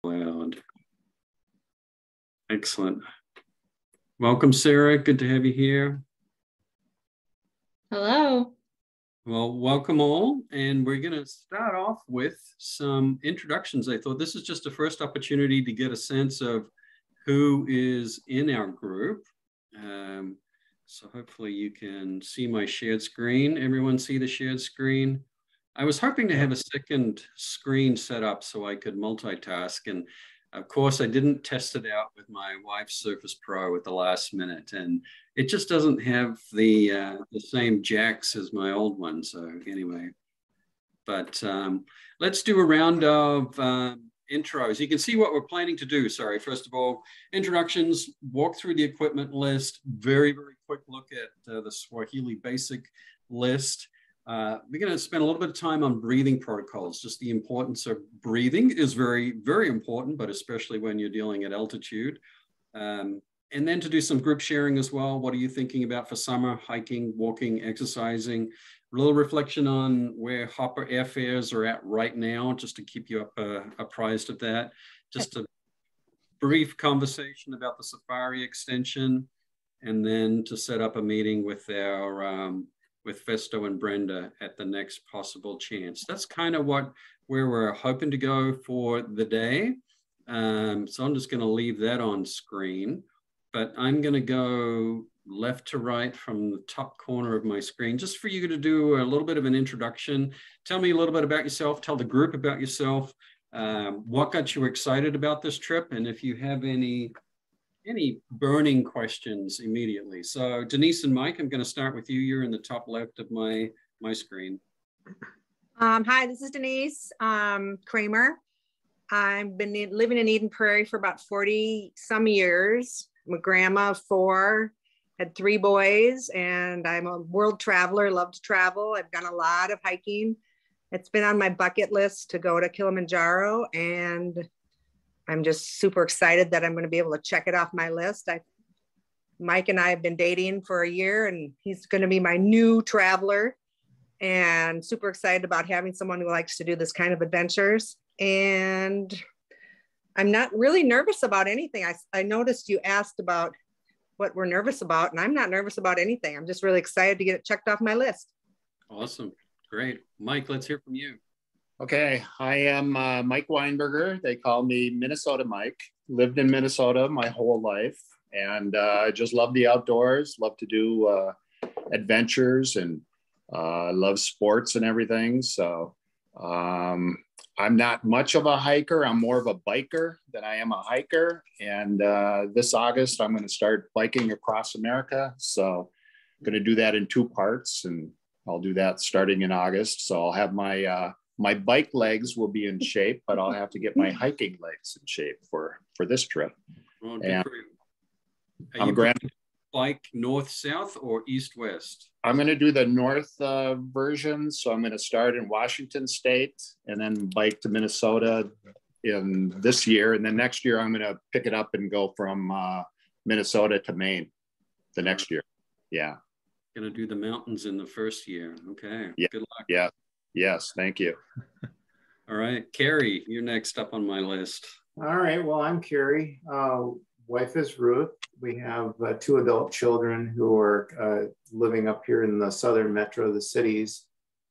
Loud. Excellent. Welcome, Sarah. Good to have you here. Hello. Well, welcome all. And we're going to start off with some introductions. I thought this is just a first opportunity to get a sense of who is in our group. So hopefully you can see my shared screen. Everyone see the shared screen? I was hoping to have a second screen set up so I could multitask. And of course, I didn't test it out with my wife's Surface Pro at the last minute. And it just doesn't have the same jacks as my old one. So anyway, but let's do a round of intros. You can see what we're planning to do. Sorry, first of all, introductions, walk through the equipment list, very, very quick look at the Swahili basic list. We're going to spend a little bit of time on breathing protocols. Just the importance of breathing is very, very important, but especially when you're dealing at altitude. And then to do some group sharing as well. What are you thinking about for summer? Hiking, walking, exercising. A little reflection on where Hopper airfares are at right now, just to keep you apprised of that. Just a brief conversation about the safari extension, and then to set up a meeting with our with Festo and Brenda at the next possible chance. That's kind of where we're hoping to go for the day. So I'm just going to leave that on screen, but I'm going to go left to right from the top corner of my screen, just for you to do a little bit of an introduction. Tell me a little bit about yourself, tell the group about yourself, what got you excited about this trip, and if you have any burning questions immediately. So Denise and Mike, I'm going to start with you. You're in the top left of my screen. Hi, this is Denise Kramer. I've been living in Eden Prairie for about 40 some years. I'm a grandma of 4, had 3 boys, and I'm a world traveler, love to travel. I've done a lot of hiking. It's been on my bucket list to go to Kilimanjaro, and I'm just super excited that I'm going to be able to check it off my list. Mike and I have been dating for a year, and he's going to be my new traveler, and super excited about having someone who likes to do this kind of adventures. And I'm not really nervous about anything. I noticed you asked about what we're nervous about, and I'm not nervous about anything. I'm just really excited to get it checked off my list. Awesome. Great. Mike, let's hear from you. Okay, I am Mike Weinberger. They call me Minnesota Mike. Lived in Minnesota my whole life, and I just love the outdoors, love to do adventures, and love sports and everything. So I'm not much of a hiker. I'm more of a biker than I am a hiker. And this August, I'm going to start biking across America. So I'm going to do that in 2 parts, and I'll do that starting in August. So I'll have my bike legs will be in shape, but I'll have to get my hiking legs in shape for this trip. Well, and are you bike north-south or east-west? I'm going to do the north version. So I'm going to start in Washington State and then bike to Minnesota in this year. And then next year, I'm going to pick it up and go from Minnesota to Maine the next year. Yeah. Going to do the mountains in the first year. Okay. Yeah. Good luck. Yeah. Yes. Thank you. All right. Carrie, you're next up on my list. All right. Well, I'm Carrie. Wife is Ruth. We have 2 adult children who are living up here in the southern metro, the cities.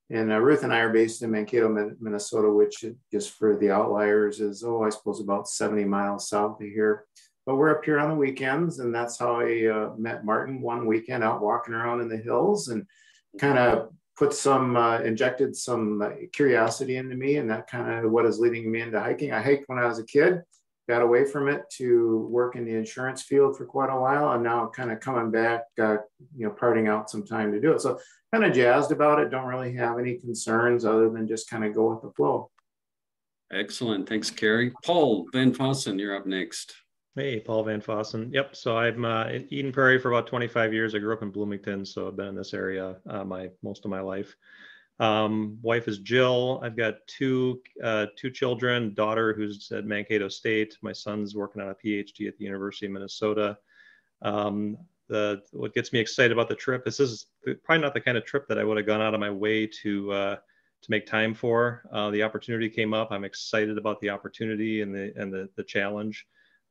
And Ruth and I are based in Mankato, Minnesota, which just for the outliers is, I suppose about 70 miles south of here. But we're up here on the weekends, and that's how I met Martin one weekend out walking around in the hills, and kind of injected some curiosity into me, and that kind of what is leading me into hiking. I hiked when I was a kid, got away from it to work in the insurance field for quite a while, and now kind of coming back, parting out some time to do it. So kind of jazzed about it. Don't really have any concerns other than just kind of go with the flow. Excellent. Thanks, Carrie. Paul Van Fossen, you're up next. Hey, Paul Van Fossen. Yep. So I'm in Eden Prairie for about 25 years. I grew up in Bloomington, so I've been in this area most of my life. Wife is Jill. I've got two children, daughter who's at Mankato State. My son's working on a PhD at the University of Minnesota. What gets me excited about the trip, this is probably not the kind of trip that I would have gone out of my way to make time for. The opportunity came up. I'm excited about the opportunity and the challenge.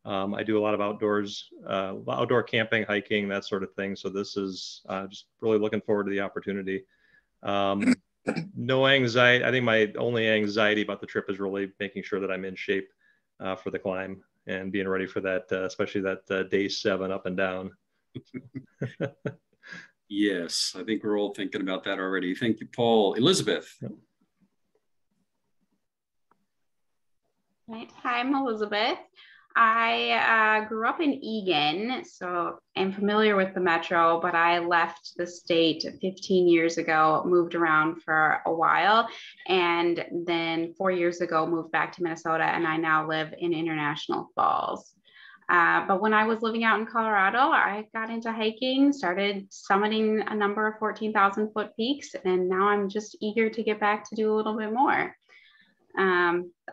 I do a lot of outdoor camping, hiking, that sort of thing. So this is just really looking forward to the opportunity. No anxiety. I think my only anxiety about the trip is really making sure that I'm in shape for the climb and being ready for that, especially that day 7 up and down. Yes, I think we're all thinking about that already. Thank you, Paul. Elizabeth. Right. Hi, I'm Elizabeth. I grew up in Egan, so I'm familiar with the metro, but I left the state 15 years ago, moved around for a while, and then 4 years ago moved back to Minnesota, and I now live in International Falls. But when I was living out in Colorado, I got into hiking, started summiting a number of 14,000-foot peaks, and now I'm just eager to get back to do a little bit more.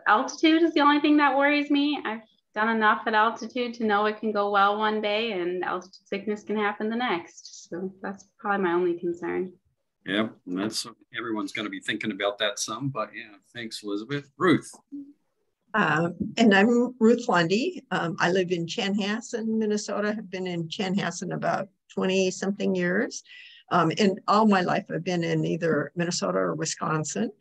Altitude is the only thing that worries me. I've done enough at altitude to know it can go well one day and altitude sickness can happen the next. So that's probably my only concern. Yeah, that's everyone's going to be thinking about that some, but yeah, thanks, Elizabeth. Ruth. And I'm Ruth Lundy. I live in Chanhassen, Minnesota. Have been in Chanhassen about 20 something years. And all my life I've been in either Minnesota or Wisconsin.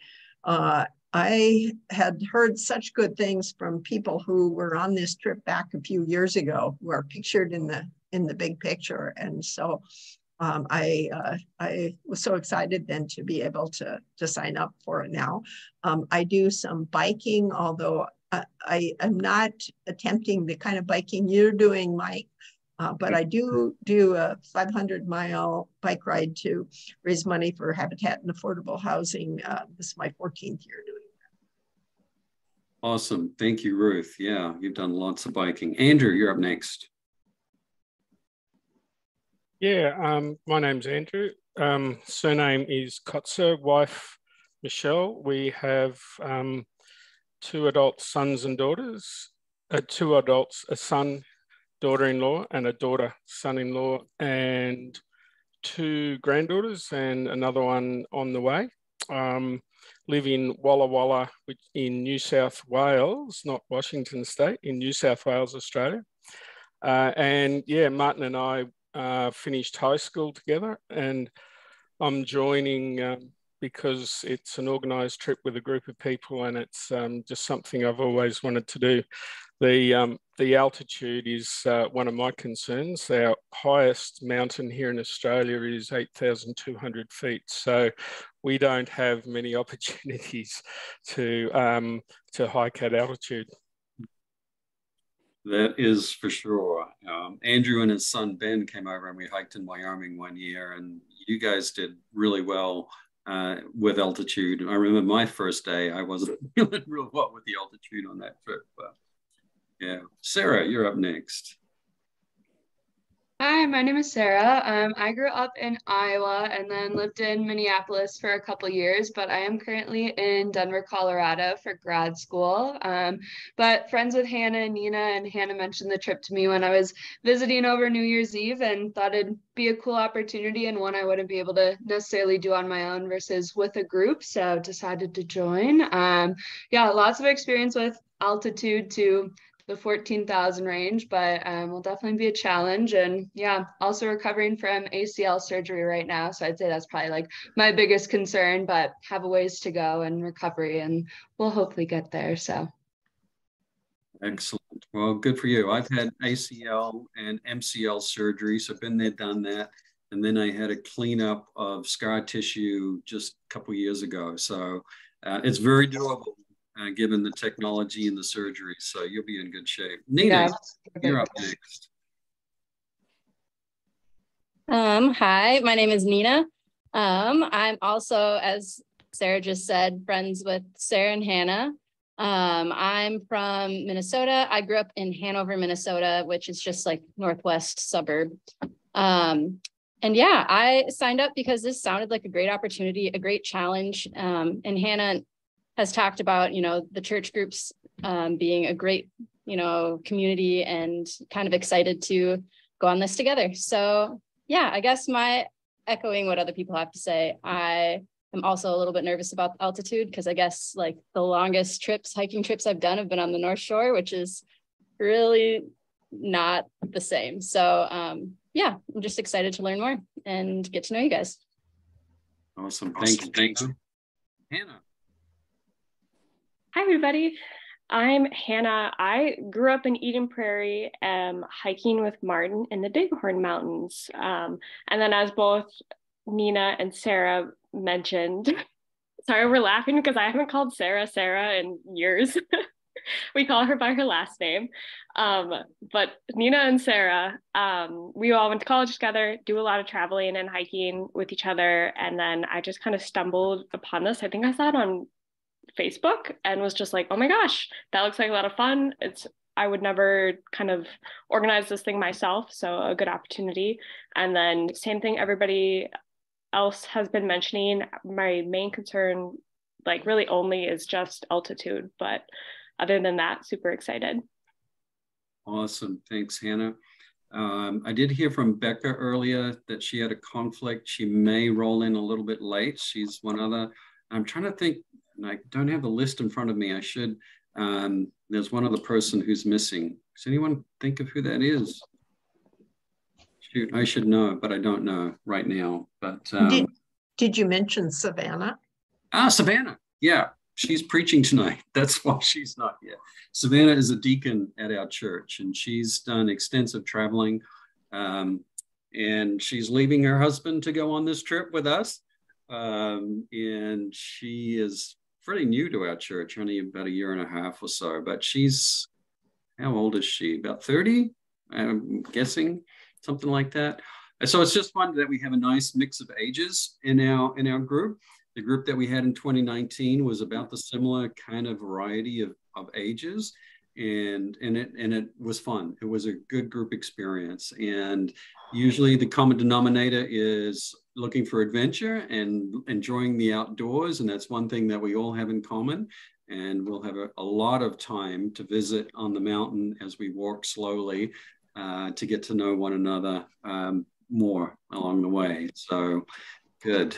I had heard such good things from people who were on this trip back a few years ago, who are pictured in the big picture. And so I was so excited then to be able to sign up for it now. I do some biking, although I am not attempting the kind of biking you're doing, Mike. But I do a 500-mile bike ride to raise money for Habitat and Affordable Housing. This is my 14th year doing that. Awesome. Thank you, Ruth. Yeah, you've done lots of biking. Andrew, you're up next. Yeah, my name's Andrew. Surname is Kotzer, wife Michelle. We have 2 adult sons and daughters, 2 adults, a son, daughter-in-law, and a daughter, son-in-law, and 2 granddaughters and another one on the way. Live in Walla Walla in New South Wales, not Washington State, in New South Wales, Australia. And yeah, Martin and I finished high school together, and I'm joining because it's an organised trip with a group of people, and it's just something I've always wanted to do. The altitude is one of my concerns. Our highest mountain here in Australia is 8,200 feet. So we don't have many opportunities to hike at altitude. That is for sure. Andrew and his son Ben came over and we hiked in Wyoming one year, and you guys did really well with altitude. I remember my first day, I wasn't feeling real well with the altitude on that trip. But yeah, Sarah, you're up next. Hi, my name is Sarah. I grew up in Iowa and then lived in Minneapolis for a couple years, but I am currently in Denver, Colorado for grad school. But friends with Hannah and Nina, and Hannah mentioned the trip to me when I was visiting over New Year's Eve and thought it'd be a cool opportunity and one I wouldn't be able to necessarily do on my own versus with a group, so decided to join. Yeah, lots of experience with altitude to the 14,000 range, but will definitely be a challenge. And yeah, also recovering from ACL surgery right now. So I'd say that's probably like my biggest concern, but have a ways to go in recovery and we'll hopefully get there. So. Excellent. Well, good for you. I've had ACL and MCL surgery, so been there, done that. And then I had a cleanup of scar tissue just a couple years ago. So it's very doable. Given the technology and the surgery, so you'll be in good shape. Nina, you're up next. Hi, my name is Nina. I'm also, as Sarah just said, friends with Sarah and Hannah. I'm from Minnesota. I grew up in Hanover, Minnesota, which is just like northwest suburb. And yeah, I signed up because this sounded like a great opportunity, a great challenge. And Hannah has talked about, the church groups being a great, community, and kind of excited to go on this together. So yeah, I guess echoing what other people have to say, I I'm also a little bit nervous about altitude because I guess like the longest hiking trips I've done have been on the North Shore, which is really not the same. So yeah, I'm just excited to learn more and get to know you guys. Awesome. Thank you. Thanks. Hannah. Hi, everybody. I'm Hannah. I grew up in Eden Prairie, hiking with Martin in the Bighorn Mountains. And then as both Nina and Sarah mentioned, sorry, we're laughing because I haven't called Sarah in years. We call her by her last name. But Nina and Sarah, we all went to college together, do a lot of traveling and hiking with each other. And then I just kind of stumbled upon this. I think I saw it on Facebook and was just like, oh my gosh, that looks like a lot of fun. I would never kind of organize this thing myself. So a good opportunity. And then same thing everybody else has been mentioning. My main concern, like really only, is just altitude. But other than that, super excited. Awesome. Thanks, Hannah. I did hear from Becca earlier that she had a conflict. She may roll in a little bit late. She's one other. I'm trying to think, and I don't have the list in front of me. I should. There's one other person who's missing. Does anyone think of who that is? Shoot, I should know, but I don't know right now. But did you mention Savannah? Savannah. Yeah, she's preaching tonight. That's why she's not here. Savannah is a deacon at our church, and she's done extensive traveling. And she's leaving her husband to go on this trip with us. And she is pretty new to our church, only about a year and a half or so. But she's, how old is she? About 30, I'm guessing, something like that. So it's just fun that we have a nice mix of ages in our group. The group that we had in 2019 was about the similar kind of variety of ages, and it was fun. It was a good group experience, and usually the common denominator is looking for adventure and enjoying the outdoors, and that's one thing that we all have in common. And we'll have a lot of time to visit on the mountain as we walk slowly to get to know one another more along the way. So good.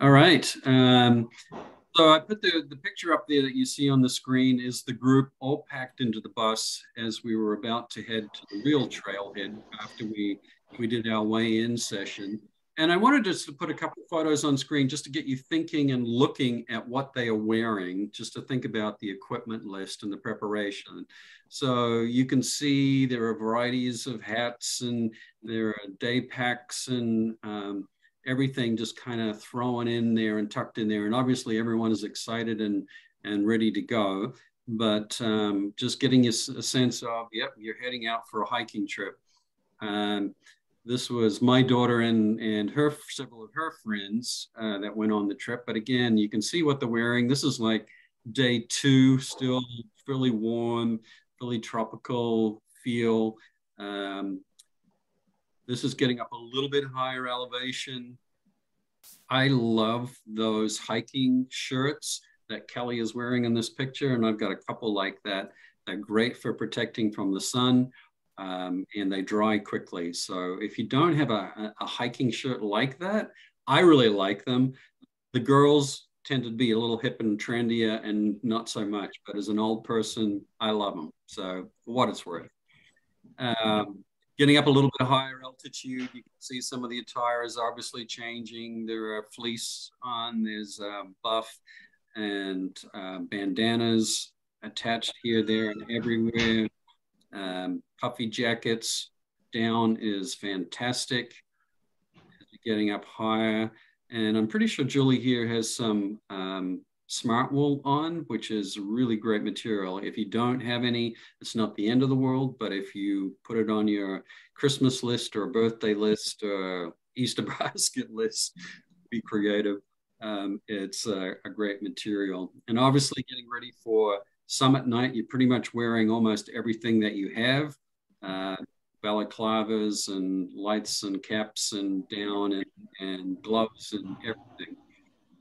All right. So I put the picture up there that you see on the screen is the group all packed into the bus as we were about to head to the real trailhead after we did our weigh-in session. And I wanted just to put a couple of photos on screen just to get you thinking and looking at what they are wearing, just to think about the equipment list and the preparation. So you can see there are varieties of hats, and there are day packs, and everything just kind of thrown in there and tucked in there. And obviously everyone is excited and ready to go. But just getting a sense of, yep, you're heading out for a hiking trip. This was my daughter and several of her friends that went on the trip. But again, you can see what they're wearing. This is like day 2, still fairly warm, really tropical feel. This is getting up a little bit higher elevation. I love those hiking shirts that Kelly is wearing in this picture. And I've got a couple like that. They're great for protecting from the sun. And they dry quickly. So if you don't have a hiking shirt like that, I really like them. The girls tend to be a little hip and trendier and not so much, but as an old person, I love them. So for what it's worth. Getting up a little bit higher altitude, you can see some of the attire is obviously changing. There are fleece on, there's buff and bandanas attached here, there, and everywhere. Puffy jackets down is fantastic. Getting up higher, and I'm pretty sure Julie here has some smart wool on, which is really great material. If you don't have any, it's not the end of the world, but if you put it on your Christmas list or birthday list or Easter basket list, be creative. It's a great material. And obviously getting ready for summit night, you're pretty much wearing almost everything that you have. Balaclavas and lights and caps and down and gloves and everything.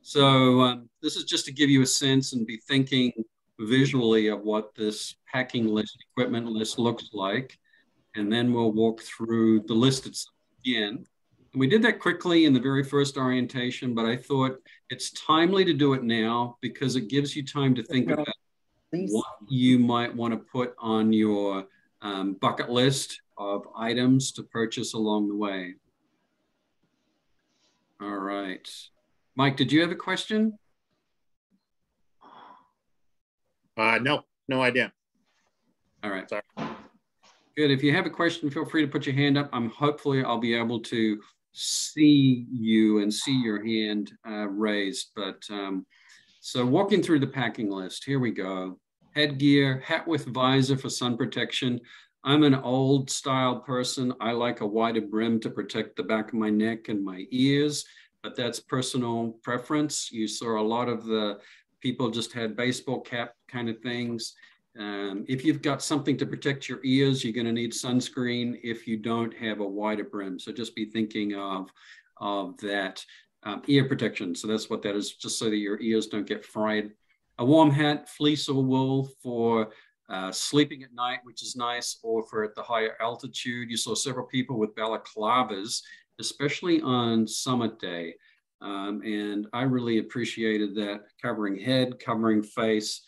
So this is just to give you a sense and be thinking visually of what this packing list, equipment list looks like. And then we'll walk through the list itself again. We did that quickly in the very first orientation, but I thought it's timely to do it now because it gives you time to think about what you might want to put on your bucket list of items to purchase along the way. All right. Mike, did you have a question? No idea. All right. Sorry. Good. If you have a question, feel free to put your hand up. Hopefully I'll be able to see you and see your hand raised. But so walking through the packing list, here we go. Headgear, hat with visor for sun protection. I'm an old style person. I like a wider brim to protect the back of my neck and my ears, but that's personal preference. You saw a lot of the people just had baseball cap kind of things. If you've got something to protect your ears, you're going to need sunscreen if you don't have a wider brim. So just be thinking of that ear protection. So that's what that is, just so that your ears don't get fried. A warm hat, fleece or wool for sleeping at night, which is nice, or for at the higher altitude. You saw several people with balaclavas, especially on summit day. And I really appreciated that, covering head, covering face.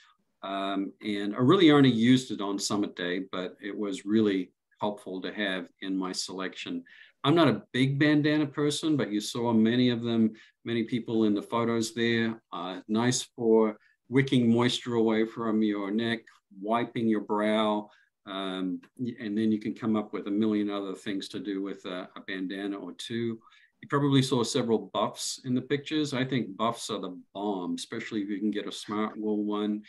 And I really only used it on summit day, but it was really helpful to have in my selection. I'm not a big bandana person, but you saw many of them, many people in the photos there. Nice for wicking moisture away from your neck, wiping your brow, and then you can come up with a million other things to do with a bandana or two. You probably saw several buffs in the pictures. I think buffs are the bomb, especially if you can get a smart wool one.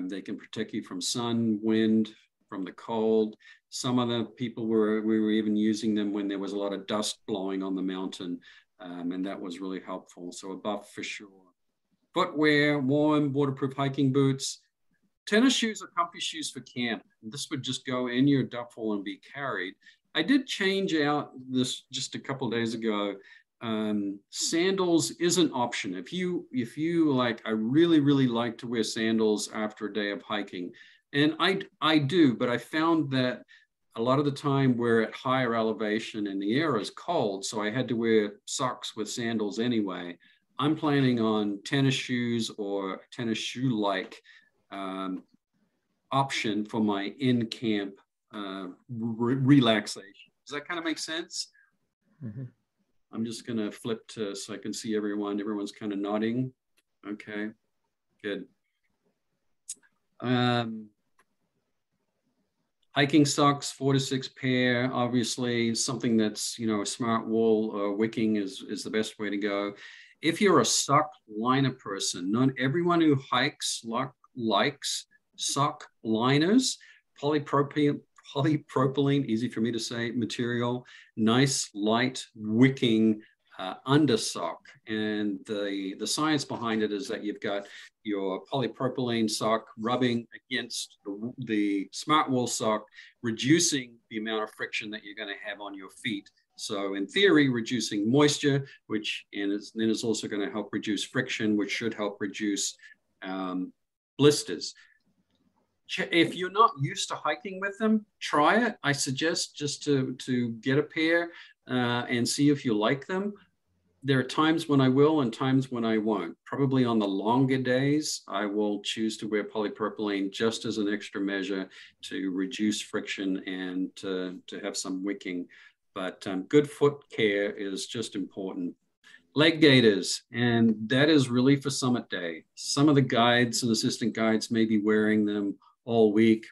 They can protect you from sun, wind, from the cold. Some of the people we were even using them when there was a lot of dust blowing on the mountain, and that was really helpful. So a buff for sure. Footwear, warm, waterproof hiking boots. Tennis shoes or comfy shoes for camp. This would just go in your duffel and be carried. I did change out this just a couple of days ago. Sandals is an option. If you like, I really like to wear sandals after a day of hiking. And I do, but I found that a lot of the time we're at higher elevation and the air is cold, so I had to wear socks with sandals anyway. I'm planning on tennis shoes or tennis shoe-like option for my in-camp relaxation. Does that kind of make sense? Mm-hmm. I'm just going to flip to so I can see everyone. Everyone's kind of nodding. Okay, good. Hiking socks, 4 to 6 pair. Obviously, something that's, a smart wool or wicking is the best way to go. If you're a sock liner person, not everyone who hikes likes sock liners. Polypropylene, easy for me to say, material, nice light wicking under sock. And the science behind it is that you've got your polypropylene sock rubbing against the smart wool sock, reducing the amount of friction that you're going to have on your feet. So in theory, reducing moisture, then is also going to help reduce friction, which should help reduce blisters. If you're not used to hiking with them, try it. I suggest just to get a pair and see if you like them. There are times when I will and times when I won't. Probably on the longer days, I will choose to wear polypropylene just as an extra measure to reduce friction and to have some wicking. But good foot care is just important. Leg gaiters, and that is really for summit day. Some of the guides and assistant guides may be wearing them all week.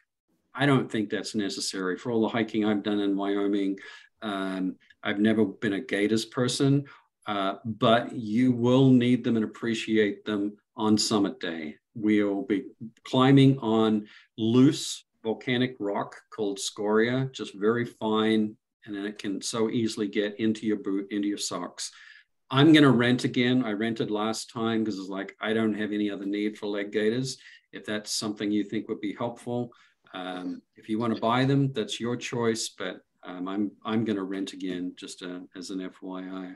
I don't think that's necessary. For all the hiking I've done in Wyoming, I've never been a gaiters person, but you will need them and appreciate them on summit day. We'll be climbing on loose volcanic rock called scoria, just very fine, and then it can so easily get into your boot, into your socks. I'm going to rent again. I rented last time because it's like, I don't have any other need for leg gaiters. If that's something you think would be helpful, if you want to buy them, that's your choice, but I'm going to rent again, just as an FYI.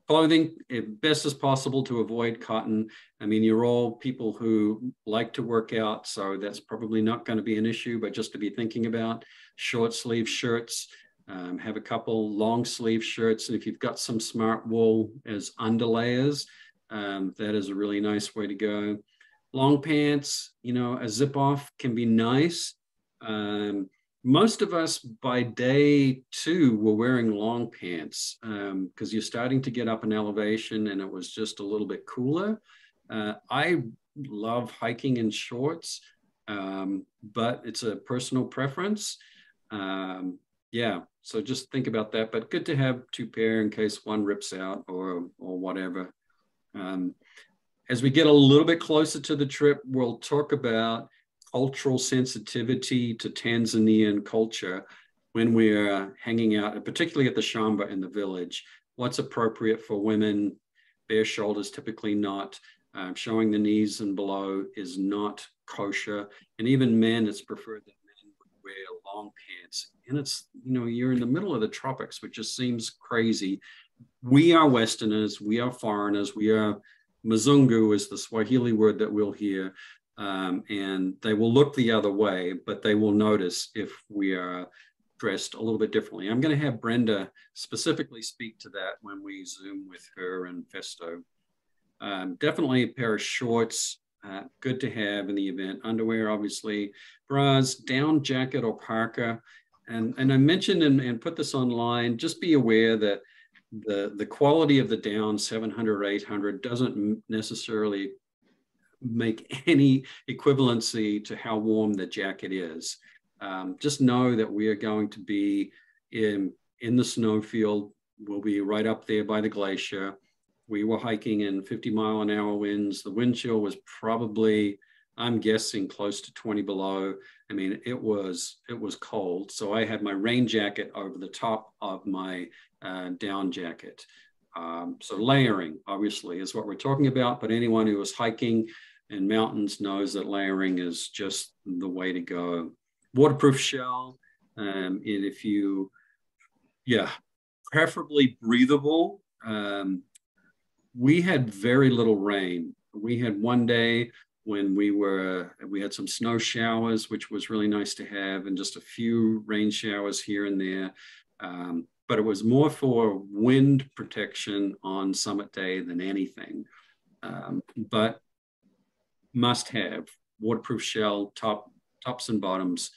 Clothing, best as possible to avoid cotton. I mean, you're all people who like to work out, so that's probably not going to be an issue, but just to be thinking about. Short sleeve shirts, Have a couple long sleeve shirts. And if you've got some smart wool as underlayers, that is a really nice way to go. Long pants, you know, a zip off can be nice. Most of us by day 2 were wearing long pants because you're starting to get up in elevation and it was just a little bit cooler. I love hiking in shorts, but it's a personal preference. Yeah, so just think about that, but good to have 2 pair in case one rips out or whatever. As we get a little bit closer to the trip, we'll talk about cultural sensitivity to Tanzanian culture when we're hanging out, particularly at the shamba in the village. What's appropriate for women? Bare shoulders, typically not. Showing the knees and below is not kosher. And even men, it's preferred that men would wear long pants. And it's, you know, you're in the middle of the tropics, which just seems crazy. We are Westerners, we are foreigners, we are Mzungu is the Swahili word that we'll hear. And they will look the other way, but they will notice if we are dressed a little bit differently. I'm going to have Brenda specifically speak to that when we Zoom with her and Festo. Definitely a pair of shorts, good to have in the event. Underwear, obviously, bras, down jacket or parka. And I mentioned and put this online, just be aware that the quality of the down 700, 800 doesn't necessarily make any equivalency to how warm the jacket is. Just know that we are going to be in the snowfield. We'll be right up there by the glacier. We were hiking in 50-mile-an-hour winds. The wind chill was probably, I'm guessing, close to 20 below. I mean, it was cold. So I had my rain jacket over the top of my down jacket. So layering, obviously, is what we're talking about. But anyone who is hiking in mountains knows that layering is just the way to go. Waterproof shell, and if you, preferably breathable. We had very little rain. We had one day when we had some snow showers, which was really nice to have, and just a few rain showers here and there. But it was more for wind protection on summit day than anything. But must have waterproof shell, tops and bottoms.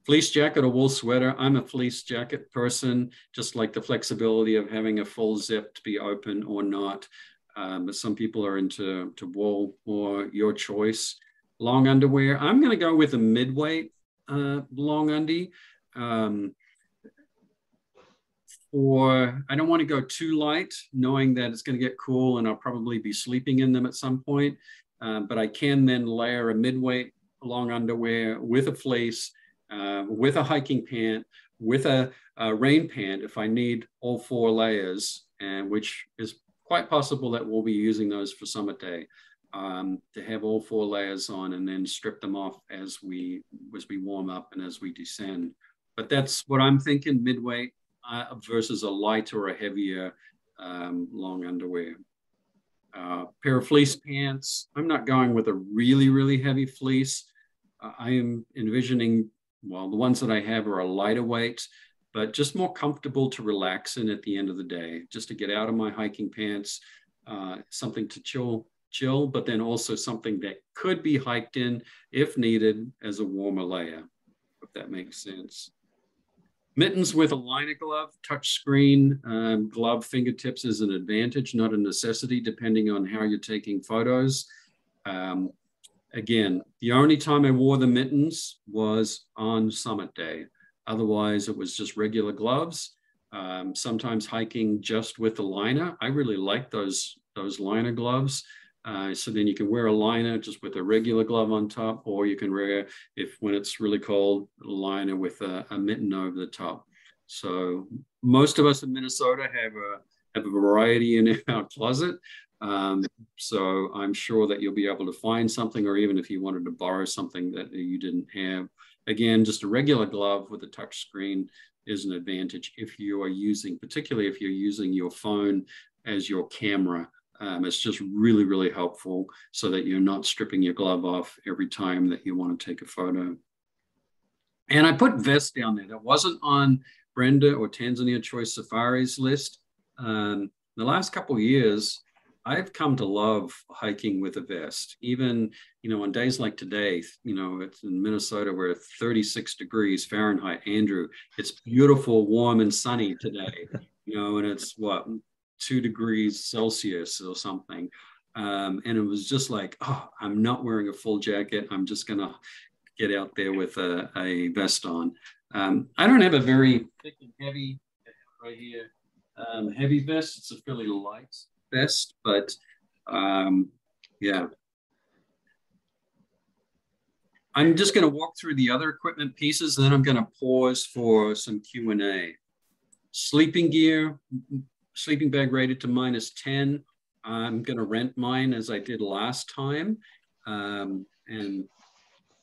Fleece jacket or wool sweater. I'm a fleece jacket person, just like the flexibility of having a full zip to be open or not. But some people are into wool, or your choice. Long underwear. I'm going to go with a mid-weight long undie. I don't want to go too light, knowing that it's going to get cool and I'll probably be sleeping in them at some point. But I can then layer a mid-weight long underwear with a fleece, with a hiking pant, with a rain pant if I need all 4 layers, and which is quite possible that we'll be using those for summit day, to have all 4 layers on and then strip them off as we warm up and as we descend. But that's what I'm thinking, midweight versus a light or a heavier long underwear. Pair of fleece pants. I'm not going with a really, really heavy fleece. I am envisioning, well, the ones that I have are a lighter weight, but just more comfortable to relax in at the end of the day, just to get out of my hiking pants, something to chill, but then also something that could be hiked in if needed as a warmer layer, if that makes sense. Mittens with a liner glove, touch screen glove fingertips is an advantage, not a necessity, depending on how you're taking photos. Again, the only time I wore the mittens was on summit day. Otherwise, it was just regular gloves. Sometimes hiking just with the liner. I really like those liner gloves. So then you can wear a liner just with a regular glove on top, or you can wear, when it's really cold, a liner with a mitten over the top. So most of us in Minnesota have a variety in our closet. So I'm sure that you'll be able to find something, or even if you wanted to borrow something that you didn't have. Again, just a regular glove with a touch screen is an advantage particularly if you're using your phone as your camera. It's just really, really helpful so that you're not stripping your glove off every time that you want to take a photo. And I put vest down there. That wasn't on Brenda or Tanzania Choice Safari's list. The last couple of years, I've come to love hiking with a vest. Even, on days like today, it's in Minnesota, we're at 36 degrees Fahrenheit. Andrew, it's beautiful, warm, and sunny today, and it's 2 degrees Celsius or something. And it was just like, oh, I'm not wearing a full jacket. I'm just going to get out there with a vest on. I don't have a very thick and heavy, right here, heavy vest. It's a fairly light vest, but yeah. I'm just going to walk through the other equipment pieces, and then I'm going to pause for some Q&A. Sleeping gear, sleeping bag rated to -10. I'm going to rent mine as I did last time. And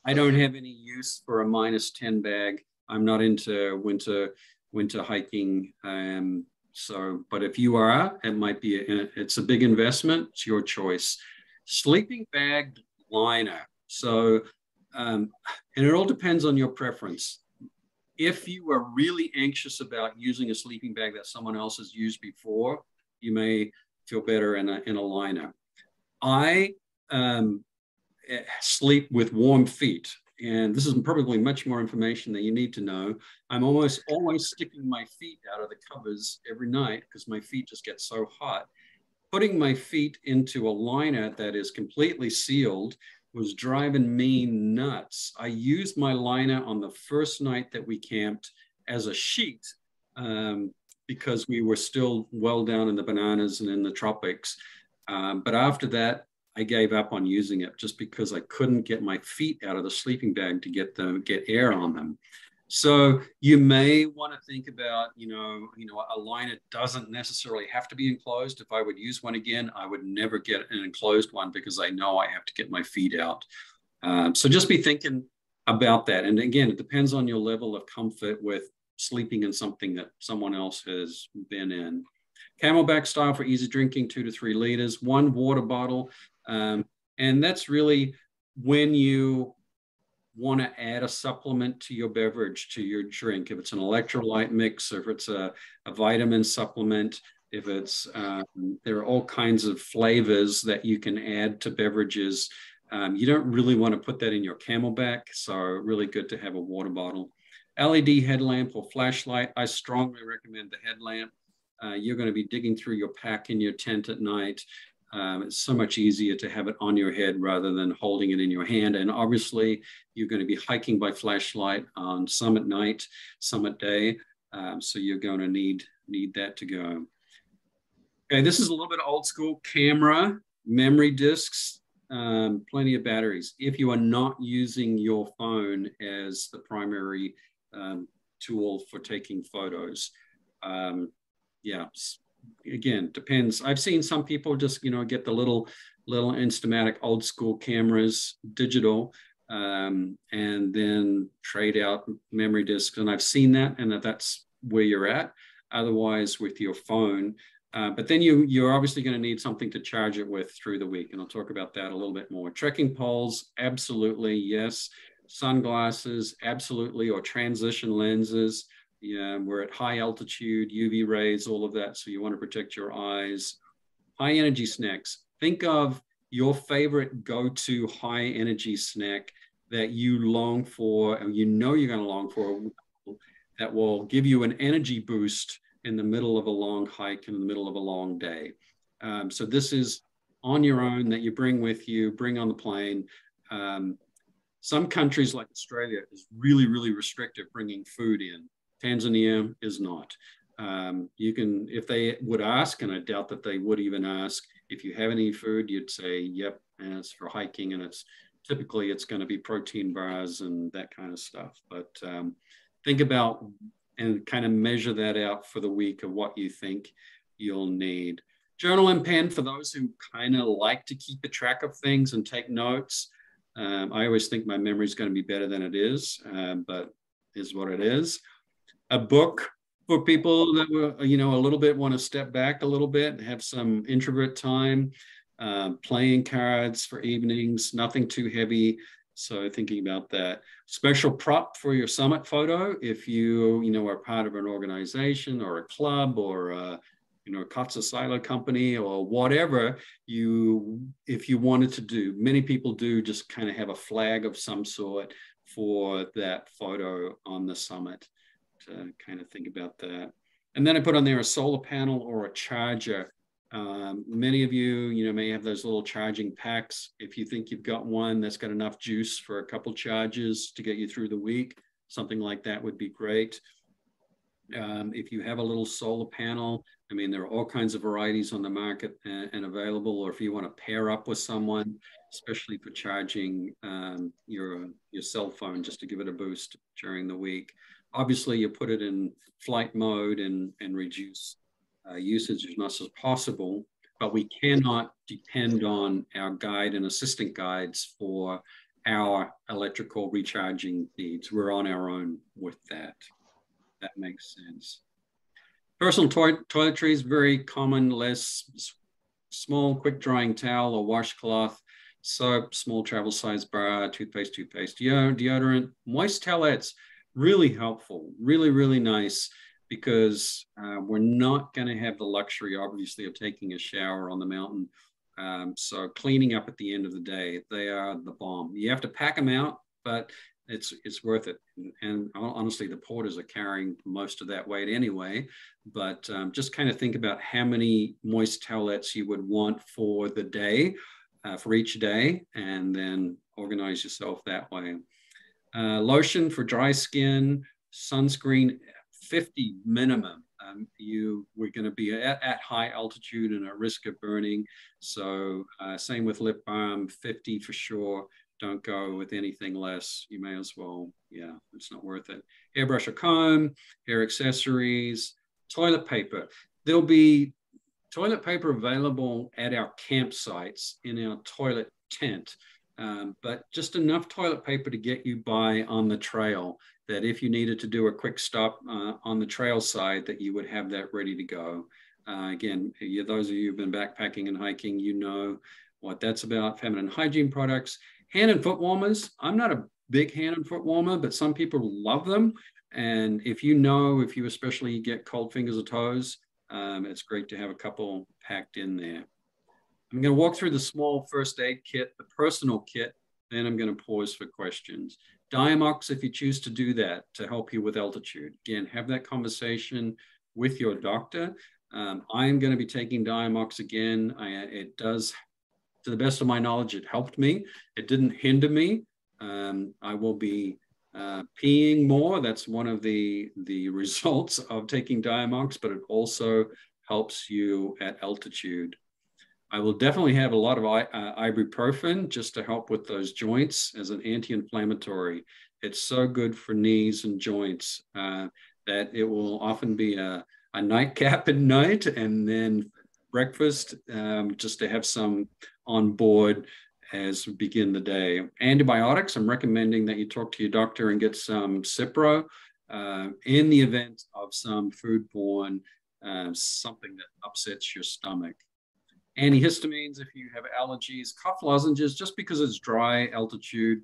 I don't have any use for a -10 bag. I'm not into winter hiking. But if you are, it might be, it's a big investment. It's your choice. Sleeping bag liner. So, and it all depends on your preference. If you are really anxious about using a sleeping bag that someone else has used before, you may feel better in a liner. I sleep with warm feet. And this is probably much more information that you need to know. I'm almost always sticking my feet out of the covers every night because my feet just get so hot. Putting my feet into a liner that is completely sealed was driving me nuts. I used my liner on the first night that we camped as a sheet because we were still well down in the bananas and in the tropics. But after that, I gave up on using it just because I couldn't get my feet out of the sleeping bag to get air on them. So you may want to think about, a liner doesn't necessarily have to be enclosed. If I would use one again, I would never get an enclosed one because I know I have to get my feet out. So just be thinking about that. And again, it depends on your level of comfort with sleeping in something that someone else has been in. Camelback style for easy drinking, 2 to 3 liters, 1 water bottle. And that's really when you want to add a supplement to your beverage, to your drink. If it's an electrolyte mix, or if it's a vitamin supplement, if it's, there are all kinds of flavors that you can add to beverages. You don't really want to put that in your Camelback, so really good to have a water bottle. LED headlamp or flashlight, I strongly recommend the headlamp. You're going to be digging through your pack in your tent at night. It's so much easier to have it on your head rather than holding it in your hand. And obviously, you're going to be hiking by flashlight on summit night, summit day. So you're going to need that to go. Okay, this is a little bit old school. Camera, memory disks, plenty of batteries. If you are not using your phone as the primary tool for taking photos, yeah. Again, depends. I've seen some people just, get the little Instamatic old school cameras, digital, and then trade out memory disks. And I've seen that, and that's where you're at. Otherwise, with your phone. But then you're obviously going to need something to charge it with through the week. And I'll talk about that a little bit more. Trekking poles, absolutely, yes. Sunglasses, absolutely, or transition lenses. Yeah, we're at high altitude, UV rays, all of that. So you want to protect your eyes. High energy snacks. Think of your favorite go-to high energy snack that you long for, and you're going to long for, that will give you an energy boost in the middle of a long hike, in the middle of a long day. So this is on your own that you bring with you, bring on the plane. Some countries like Australia is really, really restrictive bringing food in. Tanzania is not. You can, if they would ask, and I doubt that they would even ask, if you have any food, you'd say, yep, and it's for hiking, and it's typically going to be protein bars and that kind of stuff. But think about and kind of measure that out for the week of what you think you'll need. Journal and pen for those who kind of like to keep a track of things and take notes. I always think my memory is going to be better than it is, but is what it is. A book for people that were, a little bit want to step back a little bit, have some introvert time, playing cards for evenings, nothing too heavy. So thinking about that. Special prop for your summit photo, if you know, are part of an organization or a club or a, you know, a Katsa silo company or whatever, if you wanted to do, many people do just kind of have a flag of some sort for that photo on the summit, to kind of think about that. And then I put on there a solar panel or a charger. Many of you, may have those little charging packs. If you think you've got one that's got enough juice for a couple charges to get you through the week, something like that would be great. If you have a little solar panel, I mean, there are all kinds of varieties on the market and available, or if you want to pair up with someone, especially for charging your cell phone, just to give it a boost during the week. Obviously, you put it in flight mode and reduce usage as much as possible, but we cannot depend on our guide and assistant guides for our electrical recharging needs. We're on our own with that. That makes sense. Personal toiletry is very common, less small, quick drying towel or washcloth, soap, small travel size bar, toothpaste, deodorant, moist towelettes, really helpful, really, really nice, because we're not going to have the luxury, obviously, of taking a shower on the mountain. So cleaning up at the end of the day, they are the bomb. You have to pack them out, but it's worth it. And honestly, the porters are carrying most of that weight anyway, but just kind of think about how many moist towelettes you would want for the day, for each day, and then organize yourself that way. Lotion for dry skin, sunscreen, 50 minimum. We're going to be at high altitude and at risk of burning. So same with lip balm, 50 for sure. Don't go with anything less. You may as well, it's not worth it. Hairbrush or comb, hair accessories, toilet paper. There'll be toilet paper available at our campsites in our toilet tent, but just enough toilet paper to get you by on the trail, that if you needed to do a quick stop on the trail side, that you would have that ready to go. Again, those of you who've been backpacking and hiking, you know what that's about. Feminine hygiene products. Hand and foot warmers. I'm not a big hand and foot warmer, but some people love them. And if you especially get cold fingers or toes, it's great to have a couple packed in there. I'm going to walk through the small first aid kit, the personal kit, then I'm going to pause for questions. Diamox, if you choose to do that, to help you with altitude. Again, have that conversation with your doctor. I am going to be taking Diamox again. It does, to the best of my knowledge, it helped me. It didn't hinder me. I will be peeing more. That's one of the results of taking Diamox, but it also helps you at altitude. I will definitely have a lot of ibuprofen just to help with those joints as an anti-inflammatory. It's so good for knees and joints that it will often be a nightcap at night, and then breakfast, just to have some on board as we begin the day. Antibiotics, I'm recommending that you talk to your doctor and get some Cipro in the event of some foodborne, something that upsets your stomach. Antihistamines, if you have allergies, cough lozenges, just because it's dry altitude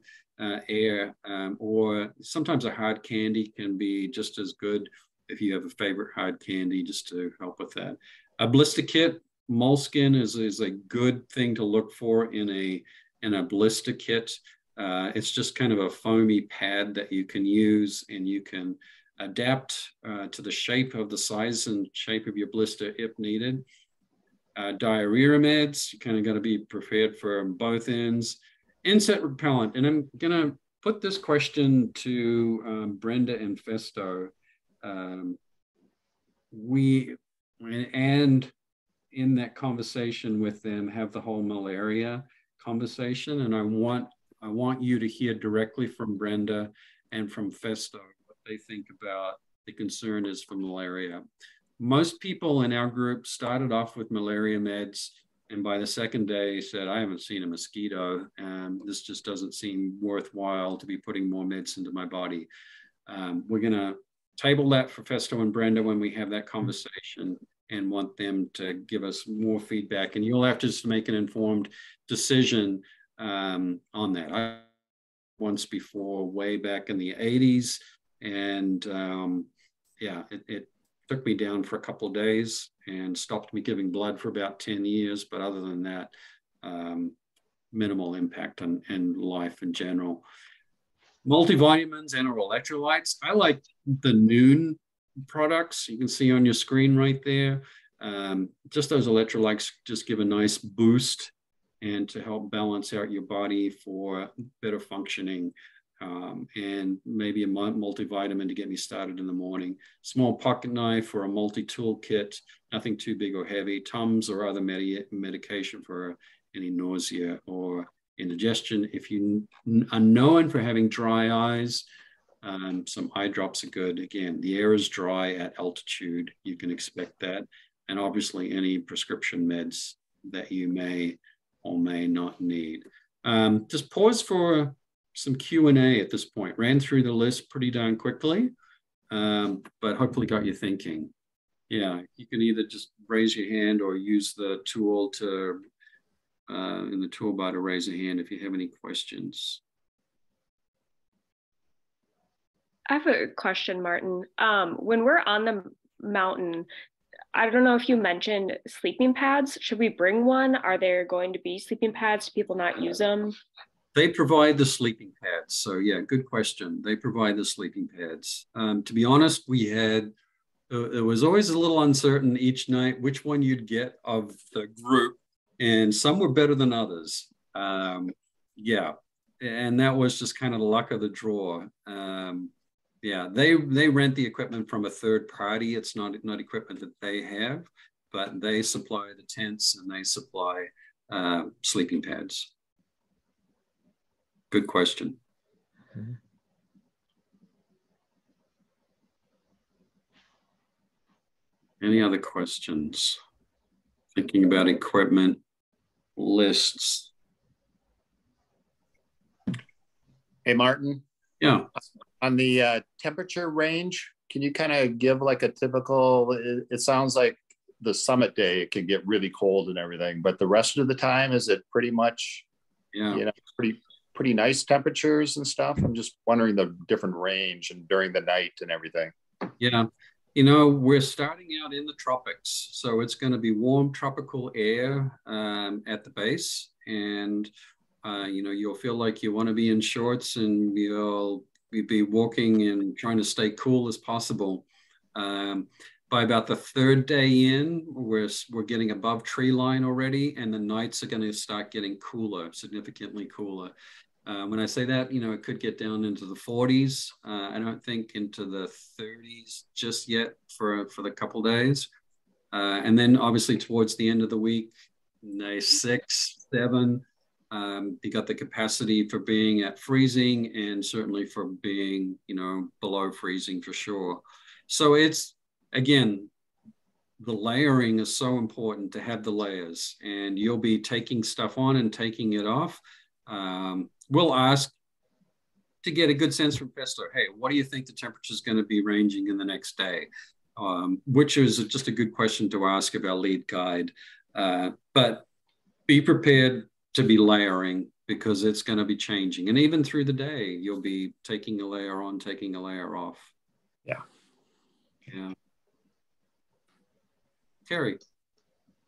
air, or sometimes a hard candy can be just as good if you have a favorite hard candy, just to help with that. A blister kit, moleskin is a good thing to look for in a blister kit. It's just kind of a foamy pad that you can use, and you can adapt to the shape of the size and shape of your blister if needed. Diarrhea meds, you kind of got to be prepared for both ends. Insect repellent, and I'm going to put this question to Brenda and Festo. And in that conversation with them, have the whole malaria conversation, and I want you to hear directly from Brenda and from Festo what they think about the concern is for malaria. Most people in our group started off with malaria meds, and by the second day said, I haven't seen a mosquito, and this just doesn't seem worthwhile to be putting more meds into my body. We're going to table that for Festo and Brenda when we have that conversation, and want them to give us more feedback. And you'll have to just make an informed decision on that. once before, way back in the 80s. And yeah, it took me down for a couple of days and stopped me giving blood for about 10 years. But other than that, minimal impact on life in general. Multivitamins and or electrolytes. I like the Noon products. You can see on your screen right there. Just those electrolytes just give a nice boost and to help balance out your body for better functioning. And maybe a multivitamin to get me started in the morning. Small pocket knife or a multi-tool kit, nothing too big or heavy. Tums or other medication for any nausea or indigestion. If you are known for having dry eyes, some eye drops are good. Again, the air is dry at altitude. You can expect that. And obviously any prescription meds that you may or may not need. Just pause for some Q&A at this point. Ran through the list pretty darn quickly, but hopefully got you thinking. Yeah, you can either just raise your hand or use the tool to in the toolbar to raise a hand if you have any questions. I have a question, Martin. When we're on the mountain, I don't know if you mentioned sleeping pads. Should we bring one? Are there going to be sleeping pads? Do people not use them? They provide the sleeping pads. So yeah, good question. They provide the sleeping pads. To be honest, we had, it was always a little uncertain each night which one you'd get of the group, and some were better than others. Yeah, and that was just kind of the luck of the draw. Yeah, they rent the equipment from a third party. It's not equipment that they have, but they supply the tents and they supply sleeping pads. Good question. Mm-hmm. Any other questions? Thinking about equipment, lists. Hey, Martin. Yeah. On the temperature range, can you kind of give like a typical, it sounds like the summit day, it can get really cold and everything, but the rest of the time, is it pretty much, you know, pretty nice temperatures and stuff? I'm just wondering the different range and during the night and everything. Yeah. You know, we're starting out in the tropics, so it's going to be warm tropical air at the base, and you know, you'll feel like you want to be in shorts, and you'll be walking and trying to stay cool as possible. By about the third day in, we're getting above tree line already, and the nights are going to start getting cooler, significantly cooler. When I say that, you know, it could get down into the 40s. I don't think into the 30s just yet for the couple days. And then obviously towards the end of the week, day 6, 7, you got the capacity for being at freezing and certainly for being, you know, below freezing for sure. So it's, again, the layering is so important to have the layers, and you'll be taking stuff on and taking it off. We'll ask to get a good sense from Pesto, hey, what do you think the temperature is going to be ranging in the next day? Which is just a good question to ask of our lead guide. But be prepared to be layering, because it's going to be changing. And even through the day, you'll be taking a layer on, taking a layer off. Yeah. Yeah. Carrie.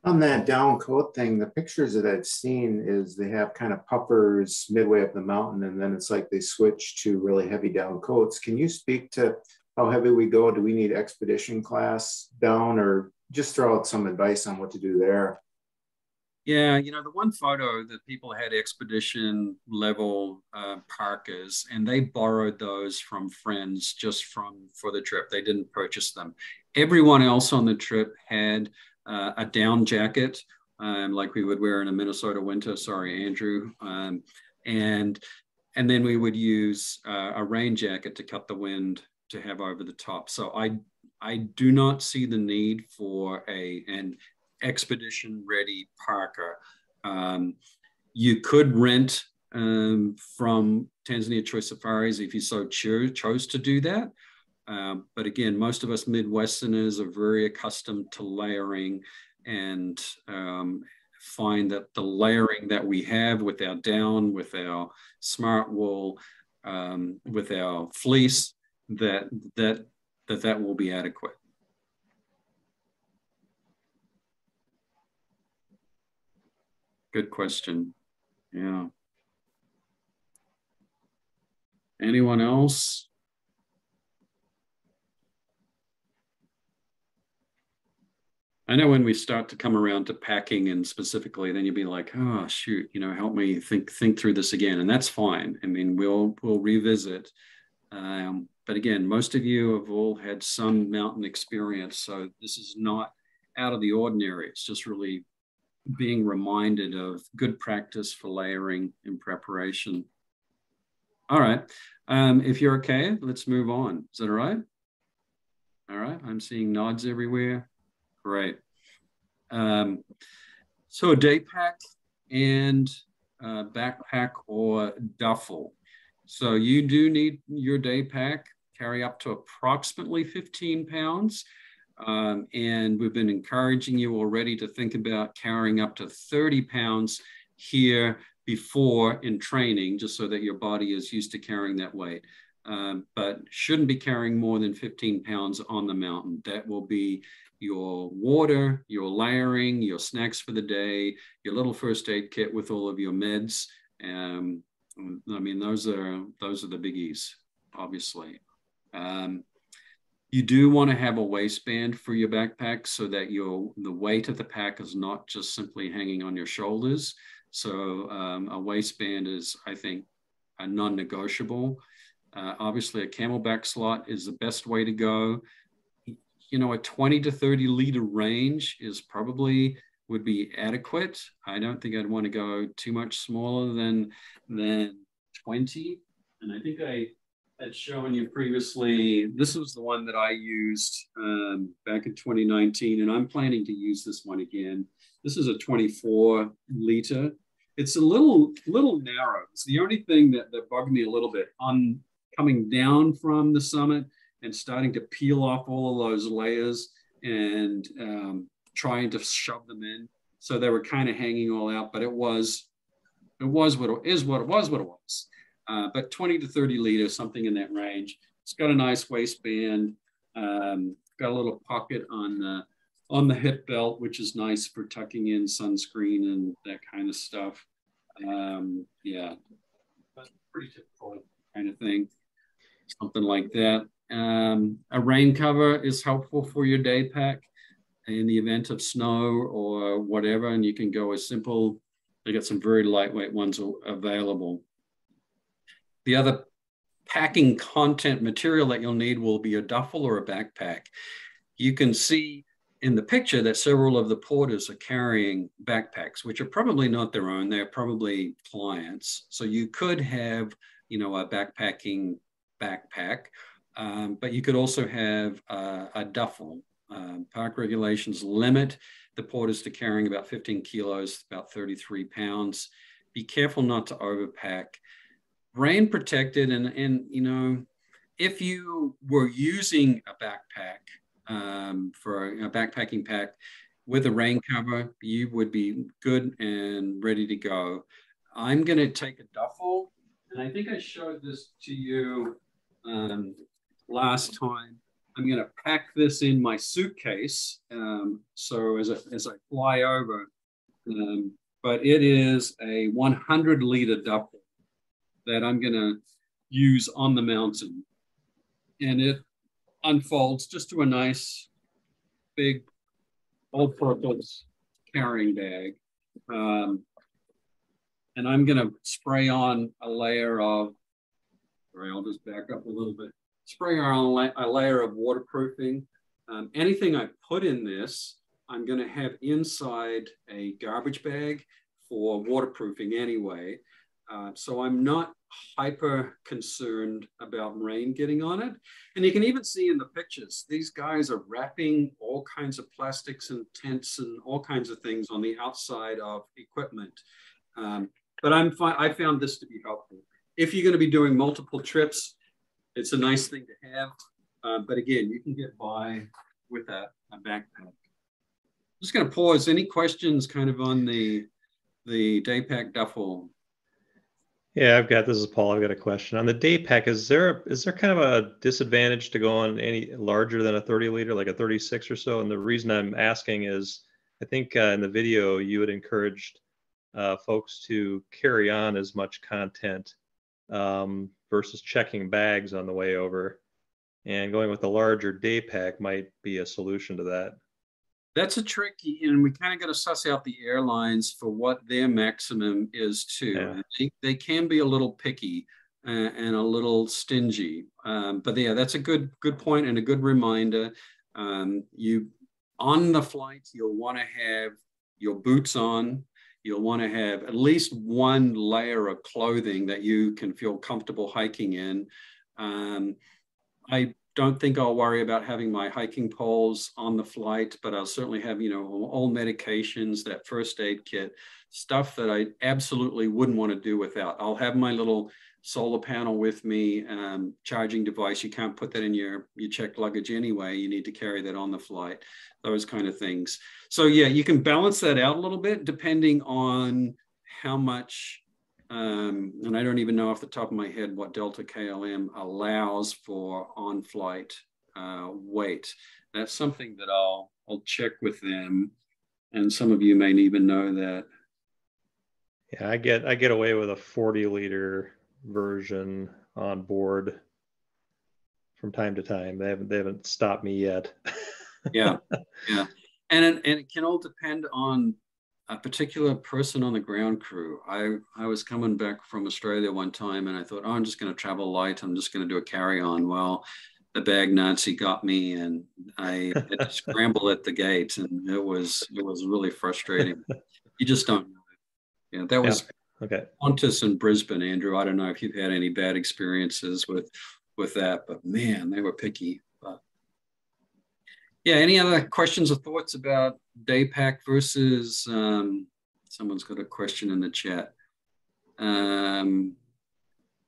On that down coat thing, the pictures that I've seen is they have kind of puffers midway up the mountain, and then it's like they switch to really heavy down coats. Can you speak to how heavy we go? Do we need expedition class down, or just throw out some advice on what to do there? Yeah, you know, the one photo that people had expedition level parkas, and they borrowed those from friends just for the trip. They didn't purchase them. Everyone else on the trip had a down jacket, like we would wear in a Minnesota winter. Sorry, Andrew. And then we would use a rain jacket to cut the wind to have over the top. So I do not see the need for an expedition ready parka. You could rent from Tanzania Choice Safaris if you so chose to do that. But again, most of us Midwesterners are very accustomed to layering and find that the layering that we have with our down, with our smart wool, with our fleece, that will be adequate. Good question. Yeah. Anyone else? I know when we start to come around to packing and specifically, then you'll be like, oh shoot, you know, help me think through this again, and that's fine. I mean, we'll revisit. But again, most of you have all had some mountain experience, so this is not out of the ordinary. It's just really being reminded of good practice for layering in preparation. All right, if you're okay, let's move on. Is that all right? All right, I'm seeing nods everywhere. Great. So a day pack and backpack or duffel. So you do need your day pack, carry up to approximately 15 pounds. And we've been encouraging you already to think about carrying up to 30 pounds here before in training, just so that your body is used to carrying that weight. But shouldn't be carrying more than 15 pounds on the mountain. That will be your water, your layering, your snacks for the day, your little first aid kit with all of your meds. I mean, those are the biggies, obviously. You do want to have a waistband for your backpack so that the weight of the pack is not just simply hanging on your shoulders. So a waistband is, I think, a non-negotiable. Obviously, a camelback slot is the best way to go. You know, a 20 to 30 liter range would be adequate. I don't think I'd want to go too much smaller than 20. And I think I had shown you previously, this was the one that I used back in 2019, and I'm planning to use this one again. This is a 24 liter. It's a little narrow. It's the only thing that bugged me a little bit on coming down from the summit and starting to peel off all of those layers and trying to shove them in. So they were kind of hanging all out, but it was what it was. But 20 to 30 liters, something in that range. It's got a nice waistband, got a little pocket on the hip belt, which is nice for tucking in sunscreen and that kind of stuff. Yeah, that's pretty typical kind of thing, something like that. A rain cover is helpful for your day pack in the event of snow or whatever, and you can go as simple. They got some very lightweight ones available. The other packing content material that you'll need will be a duffel or a backpack. You can see in the picture that several of the porters are carrying backpacks, which are probably not their own. They're probably clients. So you could have, you know, a backpacking backpack, but you could also have a duffel. Park regulations limit the porters to carrying about 15 kilos, about 33 pounds. Be careful not to overpack. Rain protected, and you know, if you were using a backpack for a backpacking pack with a rain cover, you would be good and ready to go. I'm going to take a duffel, and I think I showed this to you last time. I'm going to pack this in my suitcase, so as I fly over. But it is a 100 liter duffel that I'm going to use on the mountain. And it unfolds just to a nice, big, all-purpose carrying bag. And I'm going to spray on a layer of, sorry, I'll just back up a little bit. Spray on a layer of waterproofing. Anything I put in this, I'm going to have inside a garbage bag for waterproofing anyway. So I'm not hyper concerned about rain getting on it. And you can even see in the pictures, these guys are wrapping all kinds of plastics and tents and all kinds of things on the outside of equipment. But I found this to be helpful. If you're going to be doing multiple trips, it's a nice thing to have. But again, you can get by with a backpack. Just going to pause. Any questions kind of on the day pack duffel? Yeah, this is Paul. I've got a question. On the day pack, is there kind of a disadvantage to go on any larger than a 30 liter, like a 36 or so? And the reason I'm asking is, I think in the video you had encouraged folks to carry on as much content versus checking bags on the way over. And going with the larger day pack might be a solution to that. That's a tricky, and we kind of got to suss out the airlines for what their maximum is too. Yeah. They can be a little picky and a little stingy. But yeah, that's a good point and a good reminder. You on the flights, you'll want to have your boots on. You'll want to have at least one layer of clothing that you can feel comfortable hiking in. I don't think I'll worry about having my hiking poles on the flight, but I'll certainly have, all medications, that first aid kit, stuff that I absolutely wouldn't want to do without. I'll have my little solar panel with me, charging device. You can't put that in your checked luggage anyway. You need to carry that on the flight, those kind of things. So yeah, you can balance that out a little bit depending on how much, and I don't even know off the top of my head what Delta KLM allows for on-flight weight. That's something that I'll check with them, and some of you may even know that. Yeah, I get away with a 40 liter version on board from time to time. They haven't stopped me yet. Yeah, and it can all depend on a particular person on the ground crew. I was coming back from Australia one time, and I thought, I'm just going to travel light. I'm just going to do a carry-on. Well, the bag Nazi got me, and I had to scramble at the gate, and it was really frustrating. You just don't know. Yeah, that was okay. Qantas and Brisbane, Andrew. I don't know if you've had any bad experiences with that, but man, they were picky. But yeah, any other questions or thoughts about day pack versus, someone's got a question in the chat.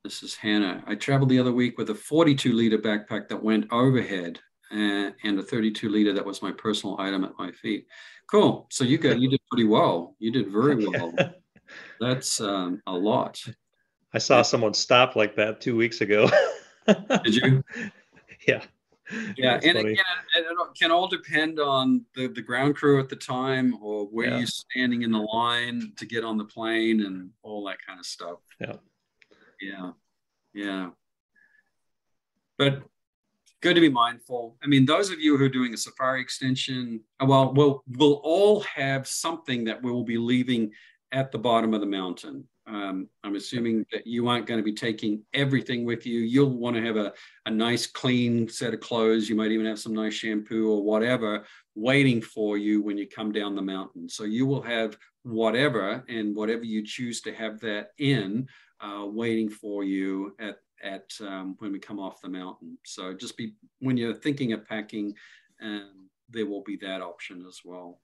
This is Hannah. I traveled the other week with a 42 liter backpack that went overhead and a 32 liter that was my personal item at my feet. Cool. So you did pretty well. You did very well. That's a lot. I saw someone stop like that 2 weeks ago. Did you? Yeah. Yeah, and again, it can all depend on the ground crew at the time, or where you're standing in the line to get on the plane, and all that kind of stuff. Yeah. But good to be mindful. I mean, those of you who are doing a safari extension, we'll all have something that we will be leaving at the bottom of the mountain. I'm assuming that you aren't going to be taking everything with you. You'll want to have a nice clean set of clothes. You might even have some nice shampoo or whatever waiting for you when you come down the mountain. So you will have whatever, and whatever you choose to have that in, waiting for you at when we come off the mountain. So just when you're thinking of packing, there will be that option as well.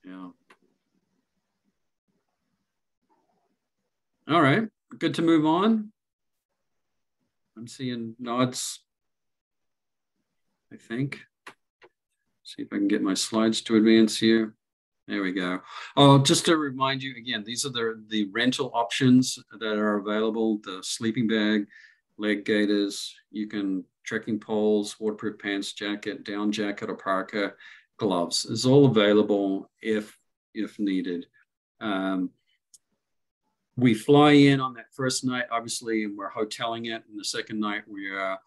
Yeah. All right, good to move on. I'm seeing nods, I think. See if I can get my slides to advance here. There we go. Oh, just to remind you again, these are the rental options that are available: the sleeping bag, leg gaiters, trekking poles, waterproof pants, jacket, down jacket or parka, gloves. It's all available if needed. We fly in on that first night, obviously, and we're hoteling it. And the second night, we are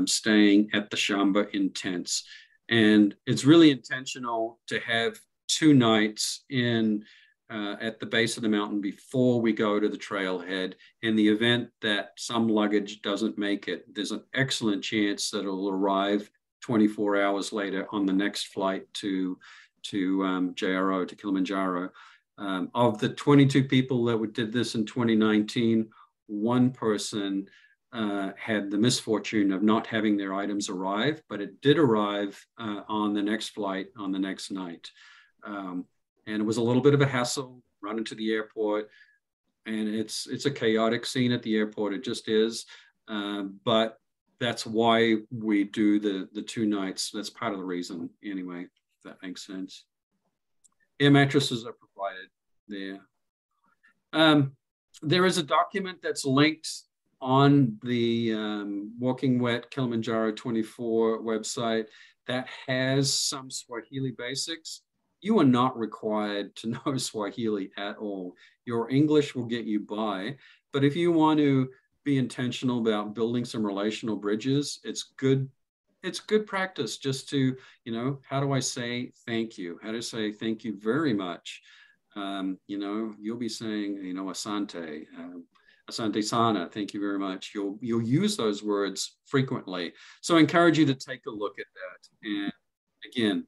staying at the Shamba in tents. And it's really intentional to have 2 nights at the base of the mountain before we go to the trailhead. In the event that some luggage doesn't make it, there's an excellent chance that it'll arrive 24 hours later on the next flight to JRO, to Kilimanjaro. Of the 22 people that did this in 2019, one person had the misfortune of not having their items arrive, but it did arrive on the next flight on the next night. And it was a little bit of a hassle running to the airport, and it's a chaotic scene at the airport. It just is. But that's why we do the 2 nights. That's part of the reason anyway, if that makes sense. Air mattresses are provided there. There is a document that's linked on the Walking Wet Kilimanjaro 24 website that has some Swahili basics. You are not required to know Swahili at all. Your English will get you by, but if you want to be intentional about building some relational bridges, it's good practice just to, you know, how do I say thank you? How to say thank you very much? You know, you'll be saying, you know, asante, asante sana, thank you very much. You'll use those words frequently. So I encourage you to take a look at that. And again,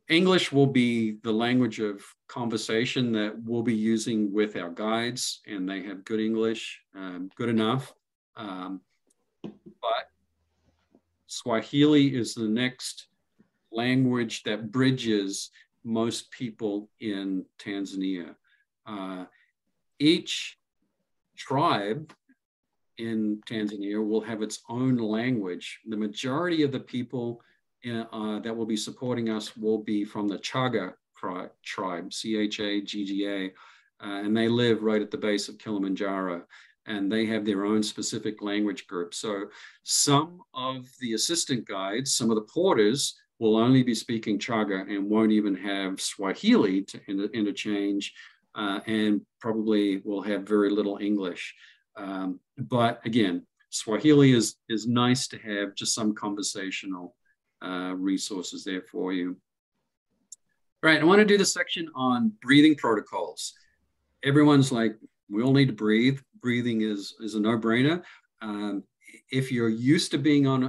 English will be the language of conversation that we'll be using with our guides, and they have good English, good enough. But Swahili is the next language that bridges most people in Tanzania. Each tribe in Tanzania will have its own language. The majority of the people that will be supporting us will be from the Chaga tribe, C-H-A-G-G-A, and they live right at the base of Kilimanjaro, and they have their own specific language group. So some of the assistant guides, some of the porters, will only be speaking Chaga and won't even have Swahili to interchange, and probably will have very little English. But again, Swahili is nice to have just some conversational resources there for you. All right, I want to do the section on breathing protocols. Everyone's like, we all need to breathe. Breathing is a no-brainer. If you're used to being on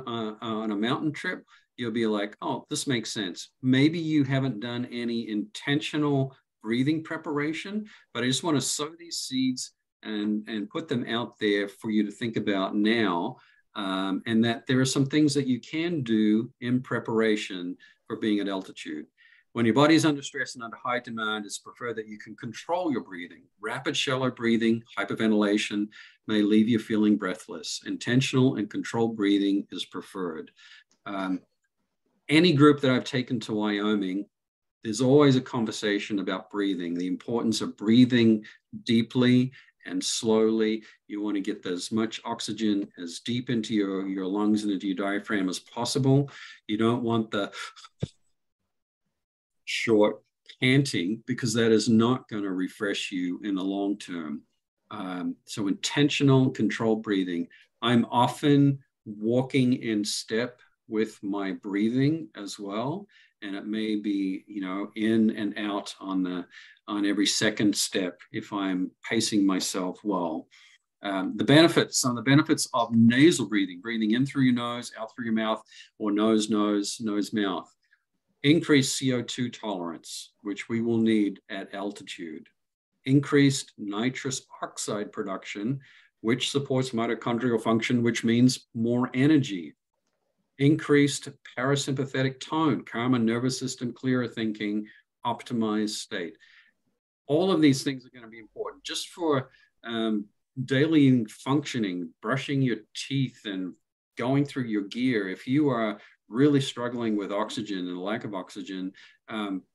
a mountain trip, you'll be like, oh, this makes sense. Maybe you haven't done any intentional breathing preparation, but I just want to sow these seeds and put them out there for you to think about now, and that there are some things that you can do in preparation for being at altitude. When your body is under stress and under high demand, it's preferred that you can control your breathing. Rapid, shallow breathing, hyperventilation may leave you feeling breathless. Intentional and controlled breathing is preferred. Any group that I've taken to Wyoming, there's always a conversation about breathing, the importance of breathing deeply and slowly. You want to get as much oxygen as deep into your lungs and into your diaphragm as possible. You don't want the short panting, because that is not going to refresh you in the long term. So intentional controlled breathing. I'm often walking in step with my breathing as well. And it may be, you know, in and out on every second step if I'm pacing myself well. Some of the benefits of nasal breathing, breathing in through your nose, out through your mouth, or nose, mouth. Increased CO2 tolerance, which we will need at altitude. Increased nitrous oxide production, which supports mitochondrial function, which means more energy. Increased parasympathetic tone, calmer nervous system, clearer thinking, optimized state. All of these things are going to be important just for daily functioning, brushing your teeth and going through your gear. If you are really struggling with oxygen and lack of oxygen,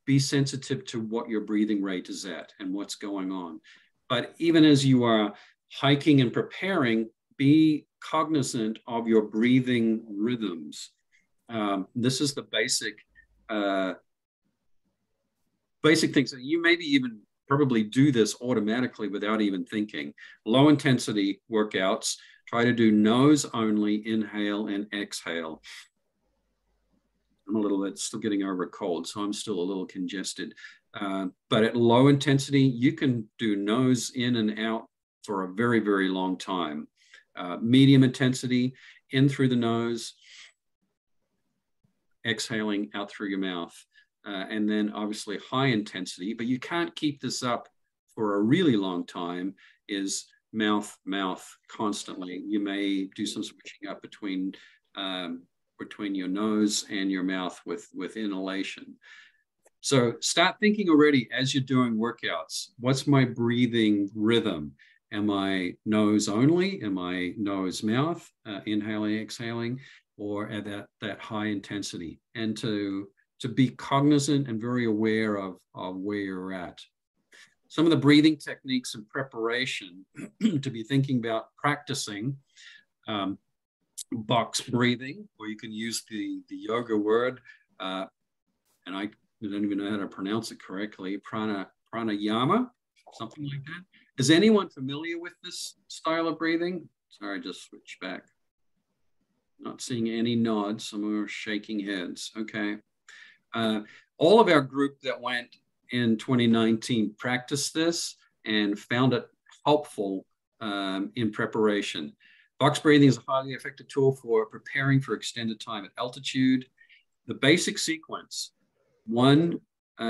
be sensitive to what your breathing rate is at and what's going on. But even as you are hiking and preparing, be cognizant of your breathing rhythms. This is the basic things that you maybe even probably do this automatically without even thinking. Low intensity workouts, try to do nose only, inhale and exhale. I'm a little bit still getting over a cold, so I'm still a little congested. But at low intensity, you can do nose in and out for a very, very long time. Medium intensity, in through the nose, exhaling out through your mouth. And then obviously high intensity, but you can't keep this up for a really long time, is mouth constantly. You may do some switching up between your nose and your mouth with inhalation. So start thinking already as you're doing workouts, what's my breathing rhythm? Am I nose only? Am I nose mouth, inhaling, exhaling, or at that high intensity? And to to be cognizant and very aware of where you're at. Some of the breathing techniques in preparation to be thinking about practicing box breathing, or you can use the yoga word, and I don't even know how to pronounce it correctly, pranayama, something like that. Is anyone familiar with this style of breathing? Sorry, I just switched back. Not seeing any nods, some are shaking heads. Okay. All of our group that went in 2019 practiced this and found it helpful in preparation. Box breathing is a highly effective tool for preparing for extended time at altitude. The basic sequence: one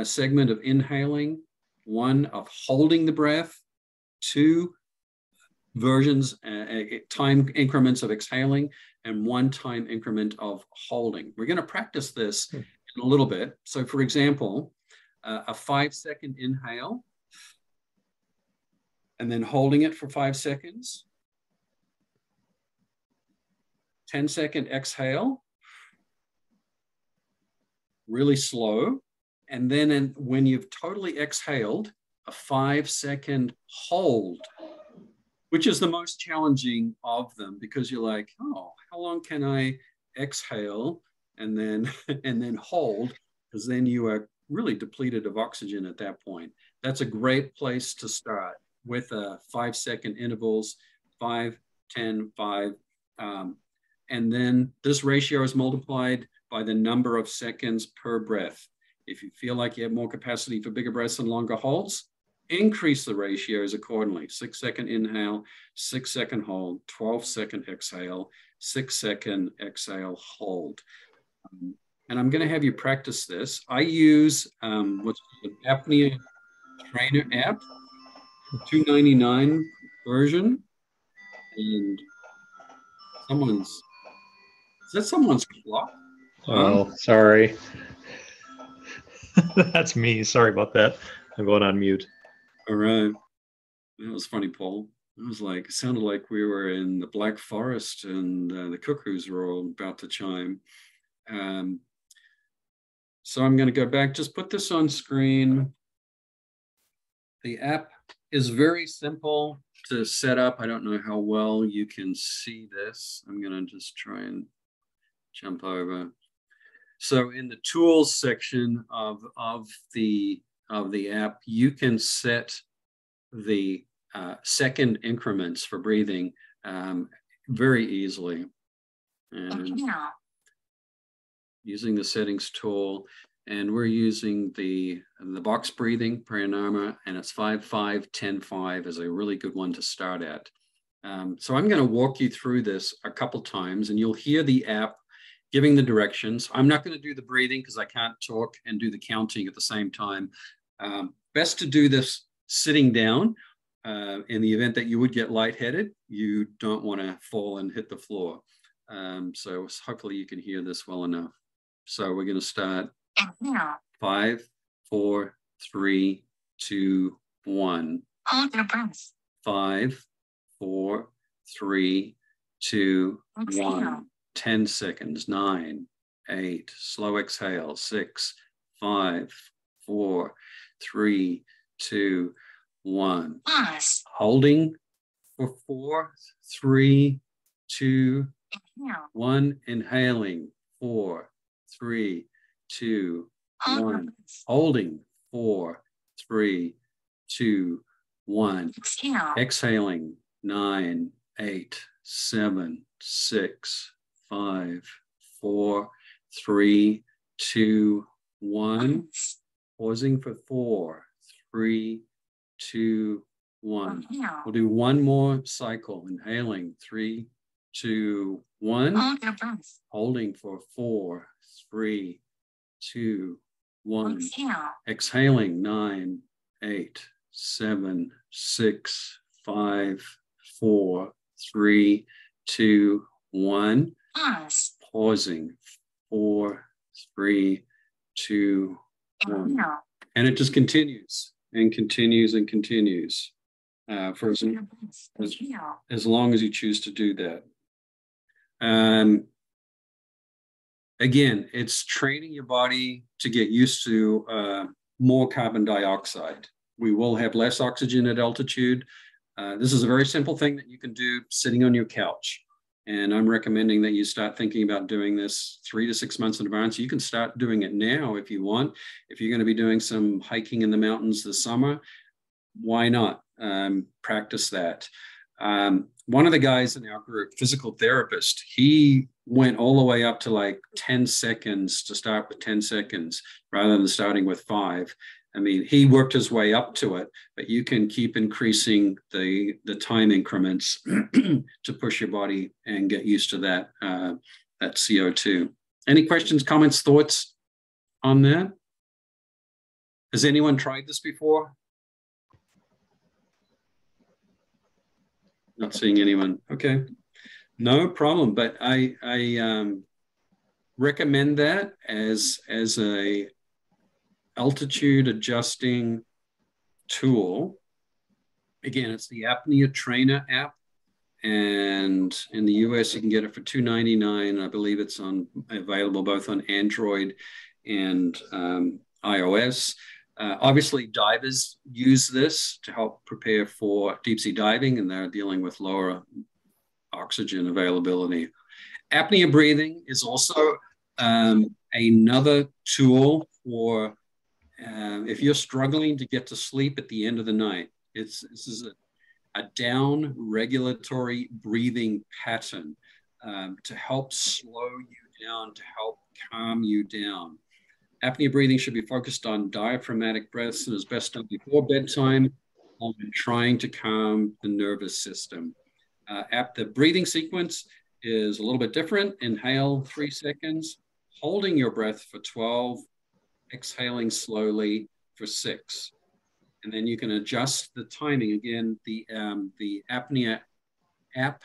segment of inhaling, one of holding the breath, two versions, time increments of exhaling, and one time increment of holding. We're going to practice this in a little bit. So for example, a 5-second inhale, and then holding it for 5 seconds. 10-second exhale, really slow. And then when you've totally exhaled, a 5-second hold, which is the most challenging of them, because you're like, oh, how long can I exhale and then hold? Because then you are really depleted of oxygen at that point. That's a great place to start with 5-second intervals, 5, 10, 5. And then this ratio is multiplied by the number of seconds per breath. If you feel like you have more capacity for bigger breaths and longer holds, increase the ratios accordingly. 6-second inhale, 6-second hold, 12-second exhale, 6-second exhale, hold. And I'm going to have you practice this. I use what's called an apnea trainer app, $2.99 version. And is that someone's clock? Oh, sorry. That's me. Sorry about that. I'm going on mute. All right. That was funny, Paul. It sounded like we were in the Black Forest and the cuckoos were all about to chime. So I'm going to go back, just put this on screen. The app is very simple to set up. I don't know how well you can see this. I'm going to just try and jump over. So in the tools section of the app, you can set the second increments for breathing very easily. And using the settings tool, and we're using the box breathing pranayama, and it's 5, 5, 10, 5 is a really good one to start at. So I'm going to walk you through this a couple times, and you'll hear the app giving the directions. I'm not going to do the breathing because I can't talk and do the counting at the same time. Best to do this sitting down. In the event that you would get lightheaded, you don't want to fall and hit the floor. So hopefully you can hear this well enough. So we're going to start 5, 4, 3, 2, 1. Hold your breath. 5, 4, 3, 2, 1. 10 seconds. 9, 8. Slow exhale. 6, 5, 4, 3, 2, 1. Pause. Holding for 4, 3, 2, Inhale. 1. Inhaling. 4, 3, 2, Hold your 1. breath. Holding. 4, 3, 2, 1. Exhale. Exhaling. 9, 8, 7, 6, 5, 4, 3, 2, 1. Pause. Pausing for 4, 3, 2, 1. Inhale. We'll do one more cycle. Inhaling. 3, 2, 1. Hold your breath. Holding for 4, 3, 2, 1. Exhale. Exhaling. 9, 8, 7, 6, 5, 4, 3, 2, 1. Pause. Pausing. 4, 3, 2, 1. Inhale. And it just continues and continues and continues for Hold your breath. Exhale. as long as you choose to do that. again, it's training your body to get used to more carbon dioxide. We will have less oxygen at altitude. This is a very simple thing that you can do sitting on your couch. And I'm recommending that you start thinking about doing this 3 to 6 months in advance. You can start doing it now if you want. If you're going to be doing some hiking in the mountains this summer, why not practice that? One of the guys in our group, physical therapist, he went all the way up to like 10 seconds to start with 10 seconds rather than starting with 5. I mean, he worked his way up to it, but you can keep increasing the time increments to push your body and get used to that CO2. Any questions, comments, thoughts on that? Has anyone tried this before? Not seeing anyone. Okay, no problem. But I recommend that as a altitude adjusting tool. Again, it's the Apnea Trainer app, and in the US you can get it for $2.99. I believe it's available both on Android and iOS. Obviously, divers use this to help prepare for deep sea diving, and they're dealing with lower oxygen availability. Apnea breathing is also another tool for if you're struggling to get to sleep at the end of the night. This is a down regulatory breathing pattern to help slow you down, to help calm you down. Apnea breathing should be focused on diaphragmatic breaths and is best done before bedtime and trying to calm the nervous system. The breathing sequence is a little bit different. Inhale 3 seconds, holding your breath for 12, exhaling slowly for 6. And then you can adjust the timing. Again, the apnea app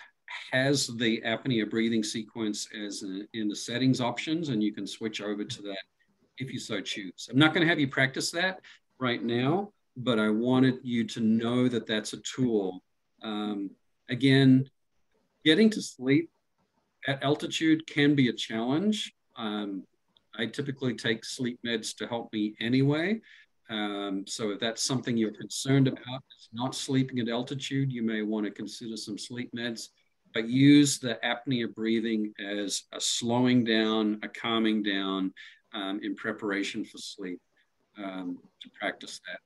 has the apnea breathing sequence in the settings options, and you can switch over to that if you so choose. I'm not going to have you practice that right now, but I wanted you to know that that's a tool. Again, getting to sleep at altitude can be a challenge. I typically take sleep meds to help me anyway. So if that's something you're concerned about, it's not sleeping at altitude, you may want to consider some sleep meds, but use the apnea breathing as a slowing down, a calming down in preparation for sleep to practice that.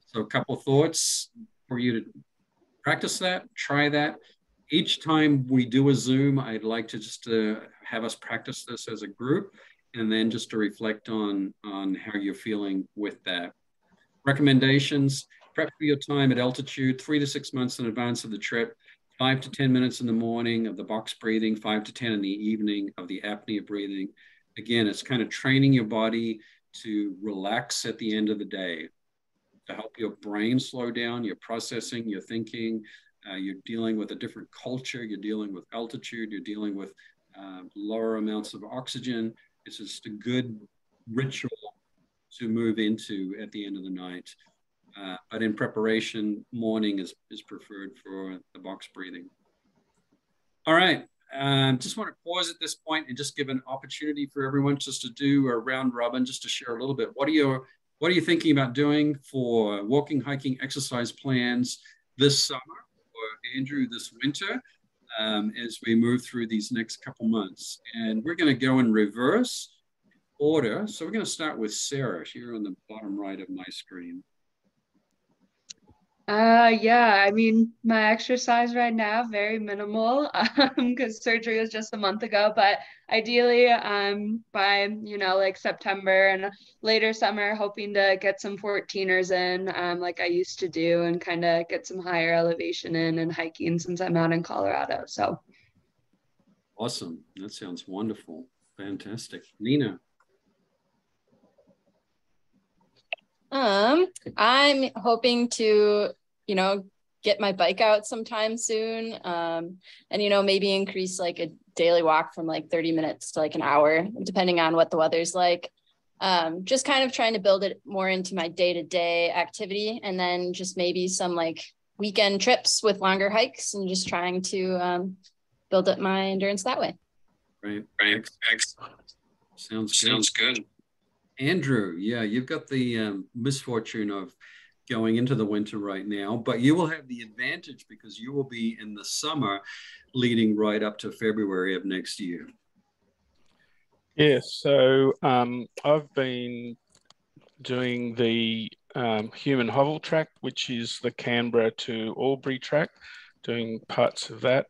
So a couple of thoughts for you to practice that, try that. Each time we do a Zoom, I'd like to just have us practice this as a group, and then just to reflect on how you're feeling with that. Recommendations: prep for your time at altitude 3 to 6 months in advance of the trip, 5 to 10 minutes in the morning of the box breathing, 5 to 10 in the evening of the apnea breathing. Again, it's kind of training your body to relax at the end of the day, to help your brain slow down, your processing, your thinking. You're dealing with a different culture, you're dealing with altitude, you're dealing with lower amounts of oxygen. It's just a good ritual to move into at the end of the night. But in preparation, morning is preferred for the box breathing. All right, just want to pause at this point and just give an opportunity for everyone just to do a round robin, just to share a little bit. What are you thinking about doing for walking, hiking, exercise plans this summer, or Andrew, this winter, as we move through these next couple months? And we're going to go in reverse order. So we're going to start with Sarah here on the bottom right of my screen. Yeah, I mean, my exercise right now, very minimal, because surgery was just a month ago, but ideally, by, like September and later summer, hoping to get some 14ers in, like I used to do, and kind of get some higher elevation in and hiking since I'm out in Colorado, so. Awesome. That sounds wonderful. Fantastic. Nina. I'm hoping to, get my bike out sometime soon. And, maybe increase like a daily walk from like 30 minutes to like an hour, depending on what the weather's like. Just kind of trying to build it more into my day-to-day activity, and then just maybe some like weekend trips with longer hikes, and just trying to build up my endurance that way. Right. Excellent. Sounds good. Andrew, yeah, you've got the misfortune of going into the winter right now, but you will have the advantage because you will be in the summer leading right up to February of next year. Yeah, so I've been doing the human hovel track, which is the Canberra to Albury track, doing parts of that.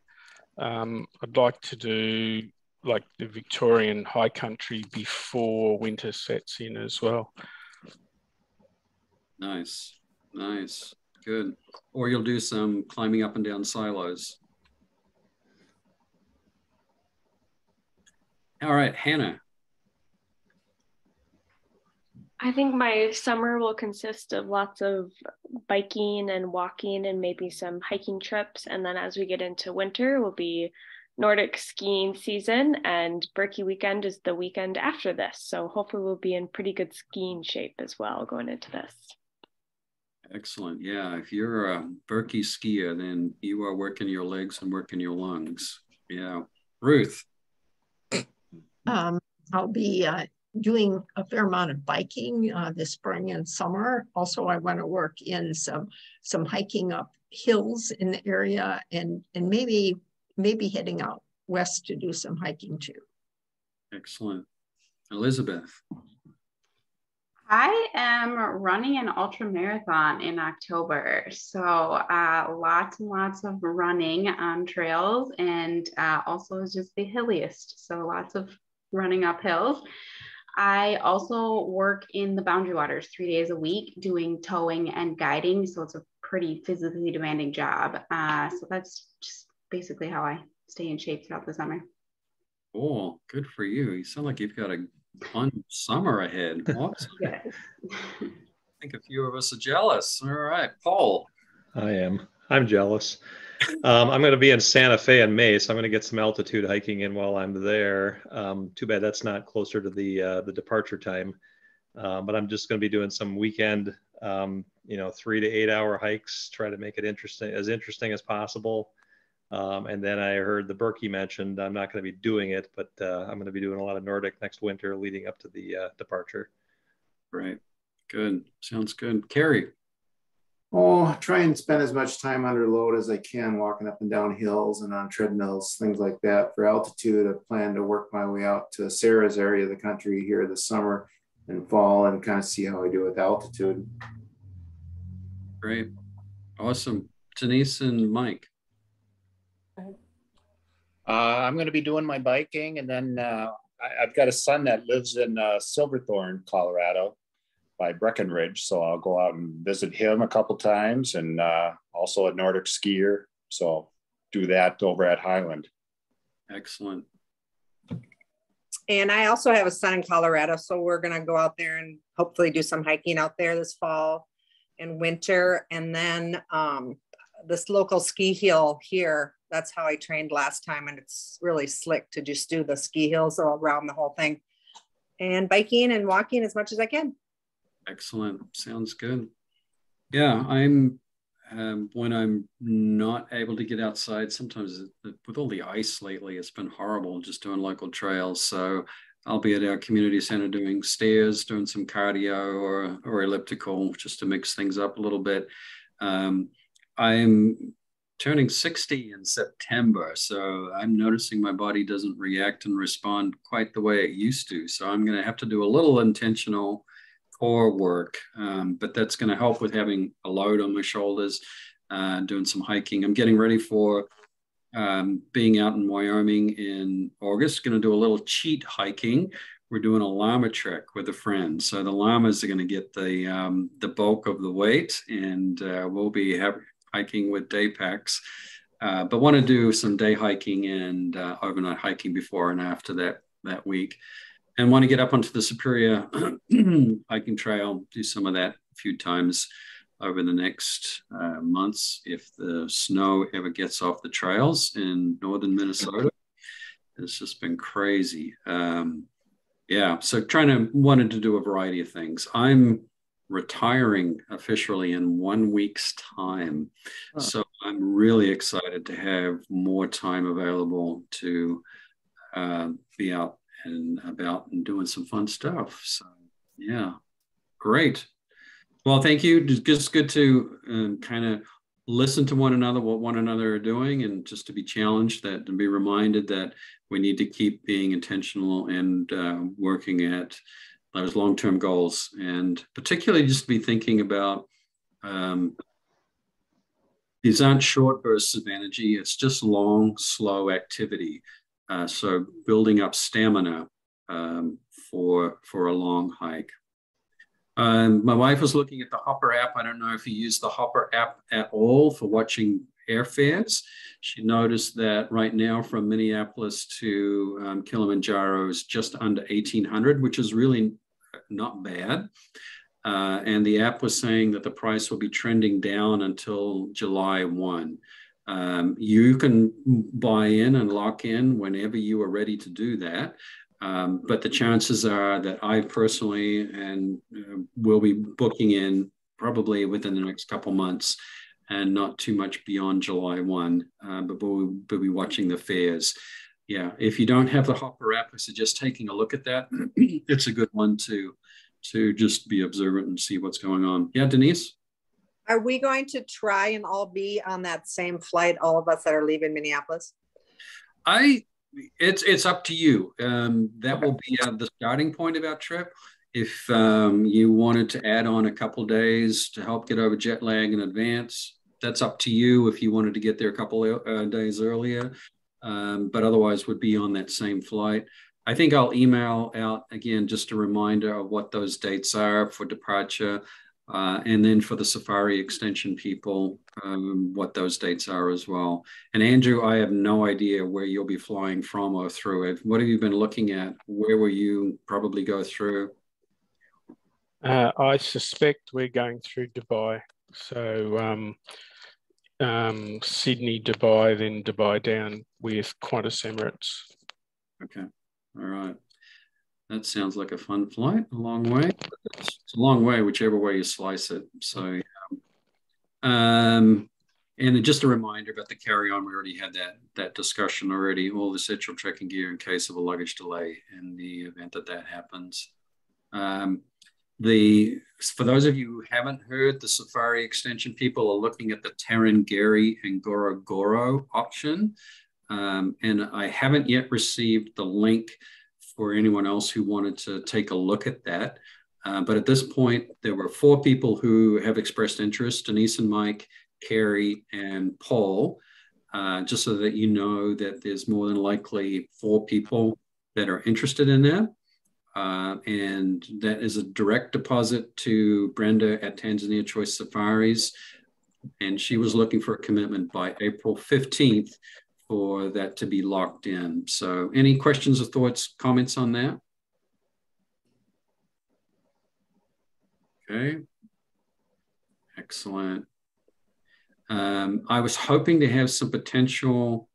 I'd like to do like the Victorian high country before winter sets in as well. Nice, good. Or you'll do some climbing up and down silos. All right, Hannah. I think my summer will consist of lots of biking and walking and maybe some hiking trips. And then as we get into winter, will be Nordic skiing season, and Berkey weekend is the weekend after this. So hopefully we'll be in pretty good skiing shape as well going into this. Excellent. Yeah, if you're a Berkey skier, then you are working your legs and working your lungs. Yeah. Ruth. I'll be doing a fair amount of biking this spring and summer. Also, I want to work in some hiking up hills in the area, and maybe heading out west to do some hiking too. Excellent. Elizabeth. I am running an ultra marathon in October. So lots and lots of running on trails, and also just the hilliest. So lots of running up hills. I also work in the Boundary Waters 3 days a week doing towing and guiding. So it's a pretty physically demanding job. So that's just basically how I stay in shape throughout the summer. Oh, good for you. You sound like you've got a fun summer ahead. Awesome. Yes. I think a few of us are jealous. All right, Paul. I'm jealous. I'm going to be in Santa Fe in May, so I'm going to get some altitude hiking in while I'm there. Too bad that's not closer to the departure time. But I'm just going to be doing some weekend, 3 to 8 hour hikes, try to make it interesting as possible. And then I heard the Berkey mentioned. I'm not going to be doing it, but I'm going to be doing a lot of Nordic next winter leading up to the departure. Right. Good. Sounds good. Carrie. Oh, try and spend as much time under load as I can, walking up and down hills and on treadmills, things like that. For altitude, I plan to work my way out to Sarah's area of the country here this summer and fall and kind of see how I do with altitude. Great. Awesome. Denise and Mike. I'm going to be doing my biking, and then I've got a son that lives in Silverthorne, Colorado, by Breckenridge. So I'll go out and visit him a couple times, and also a Nordic skier. So do that over at Highland. Excellent. And I also have a son in Colorado, so we're going to go out there and hopefully do some hiking out there this fall and winter. And then this local ski hill here, that's how I trained last time, and it's really slick to just do the ski hills all around the whole thing, and biking and walking as much as I can. Excellent. Sounds good. Yeah, I'm when I'm not able to get outside, sometimes with all the ice lately, it's been horrible just doing local trails. So I'll be at our community center doing stairs, doing some cardio or elliptical, just to mix things up a little bit. I'm turning 60 in September, so I'm noticing my body doesn't react and respond quite the way it used to. So I'm going to have to do a little intentional core work, but that's going to help with having a load on my shoulders, doing some hiking. I'm getting ready for being out in Wyoming in August. Going to do a little cheat hiking. We're doing a llama trek with a friend. So the llamas are going to get the bulk of the weight, and we'll be hiking with day packs. But want to do some day hiking and overnight hiking before and after that week. And want to get up onto the Superior hiking trail, do some of that a few times over the next months if the snow ever gets off the trails in northern Minnesota. It's just been crazy. Yeah, so wanted to do a variety of things. I'm retiring officially in 1 week's time. So I'm really excited to have more time available to be out and about and doing some fun stuff. So yeah, great. Well, thank you. Just good to kind of listen to one another, what one another are doing, and just to be challenged, that to be reminded that we need to keep being intentional and working at those long-term goals, and particularly just be thinking about these aren't short bursts of energy. It's just long, slow activity. So building up stamina for a long hike. My wife was looking at the Hopper app. I don't know if you use the Hopper app at all for watching airfares. She noticed that right now from Minneapolis to Kilimanjaro is just under 1,800, which is really not bad. And the app was saying that the price will be trending down until July 1. You can buy in and lock in whenever you are ready to do that. But the chances are that I personally and will be booking in probably within the next couple months, and not too much beyond July 1, but we'll be watching the fares. Yeah, if you don't have the Hopper app, I suggest taking a look at that. It's a good one to just be observant and see what's going on. Yeah, Denise? Are we going to try and all be on that same flight, all of us that are leaving Minneapolis? It's up to you. That will be the starting point of our trip. If you wanted to add on a couple days to help get over jet lag in advance, that's up to you if you wanted to get there a couple days earlier. But otherwise would be on that same flight. I think I'll email out again just a reminder of what those dates are for departure, and then for the Safari Extension people, what those dates are as well. And Andrew, I have no idea where you'll be flying from or through it. What have you been looking at? Where will you probably go through? I suspect we're going through Dubai. So Sydney, Dubai, then Dubai down with Qantas Emirates. Okay. All right. That sounds like a fun flight, a long way. It's a long way, whichever way you slice it. So, and just a reminder about the carry-on, we already had that discussion already, all the essential trekking gear in case of a luggage delay in the event that happens. For those of you who haven't heard, the Safari Extension people are looking at the Tarangire and Ngorongoro option. And I haven't yet received the link for anyone else who wanted to take a look at that. But at this point, there were 4 people who have expressed interest: Denise and Mike, Carrie, and Paul, just so that you know that there's more than likely 4 people that are interested in that. And that is a direct deposit to Brenda at Tanzania Choice Safaris. And she was looking for a commitment by April 15th for that to be locked in. So any questions or thoughts, comments on that? Okay. Excellent. I was hoping to have some potential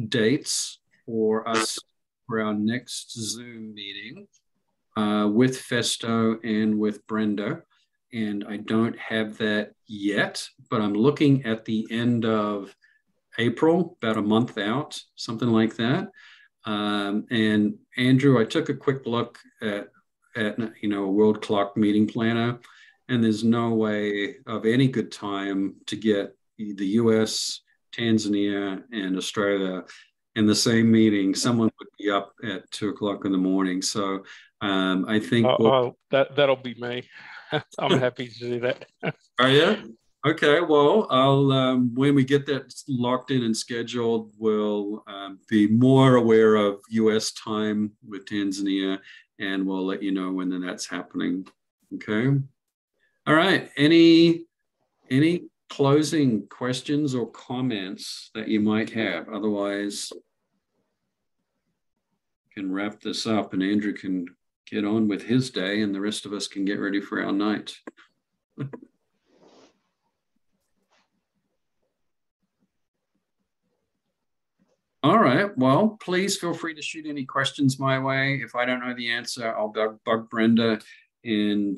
dates for us for our next Zoom meeting with Festo and with Brenda. And I don't have that yet, but I'm looking at the end of April, about a month out, something like that. And Andrew, I took a quick look at a World Clock meeting planner, and there's no way of any good time to get the US, Tanzania, and Australia in the same meeting. Someone would be up at 2 o'clock in the morning. So I think that'll be me. I'm happy to do that. Are you? Okay, well, I'll when we get that locked in and scheduled, we'll be more aware of US time with Tanzania, and we'll let you know when that's happening. Okay. All right. Any closing questions or comments that you might have? Otherwise, we can wrap this up and Andrew can get on with his day and the rest of us can get ready for our night. All right. Well, please feel free to shoot any questions my way. If I don't know the answer, I'll bug Brenda and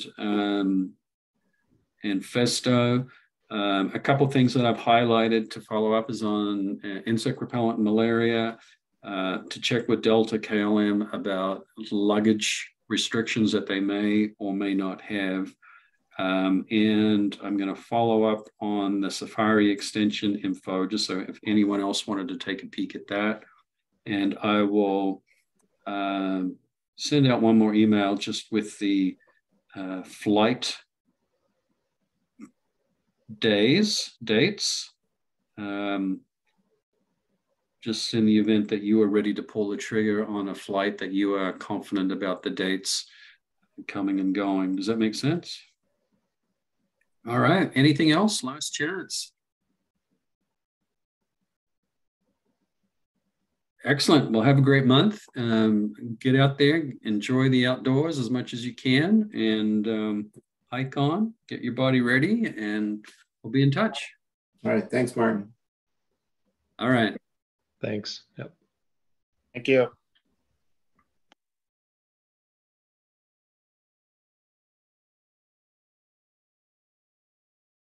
Festo. A couple things that I've highlighted to follow up is on insect repellent and malaria. to check with Delta KLM about luggage restrictions that they may or may not have. And I'm going to follow up on the Safari extension info, just so if anyone else wanted to take a peek at that. And I will send out one more email just with the flight dates, just in the event that you are ready to pull the trigger on a flight that you are confident about the dates coming and going. Does that make sense? All right. Anything else? Last chance. Excellent. Well, have a great month. Get out there, enjoy the outdoors as much as you can, and hike on, get your body ready, and we'll be in touch. All right. Thanks, Martin. All right. Thanks. Yep. Thank you.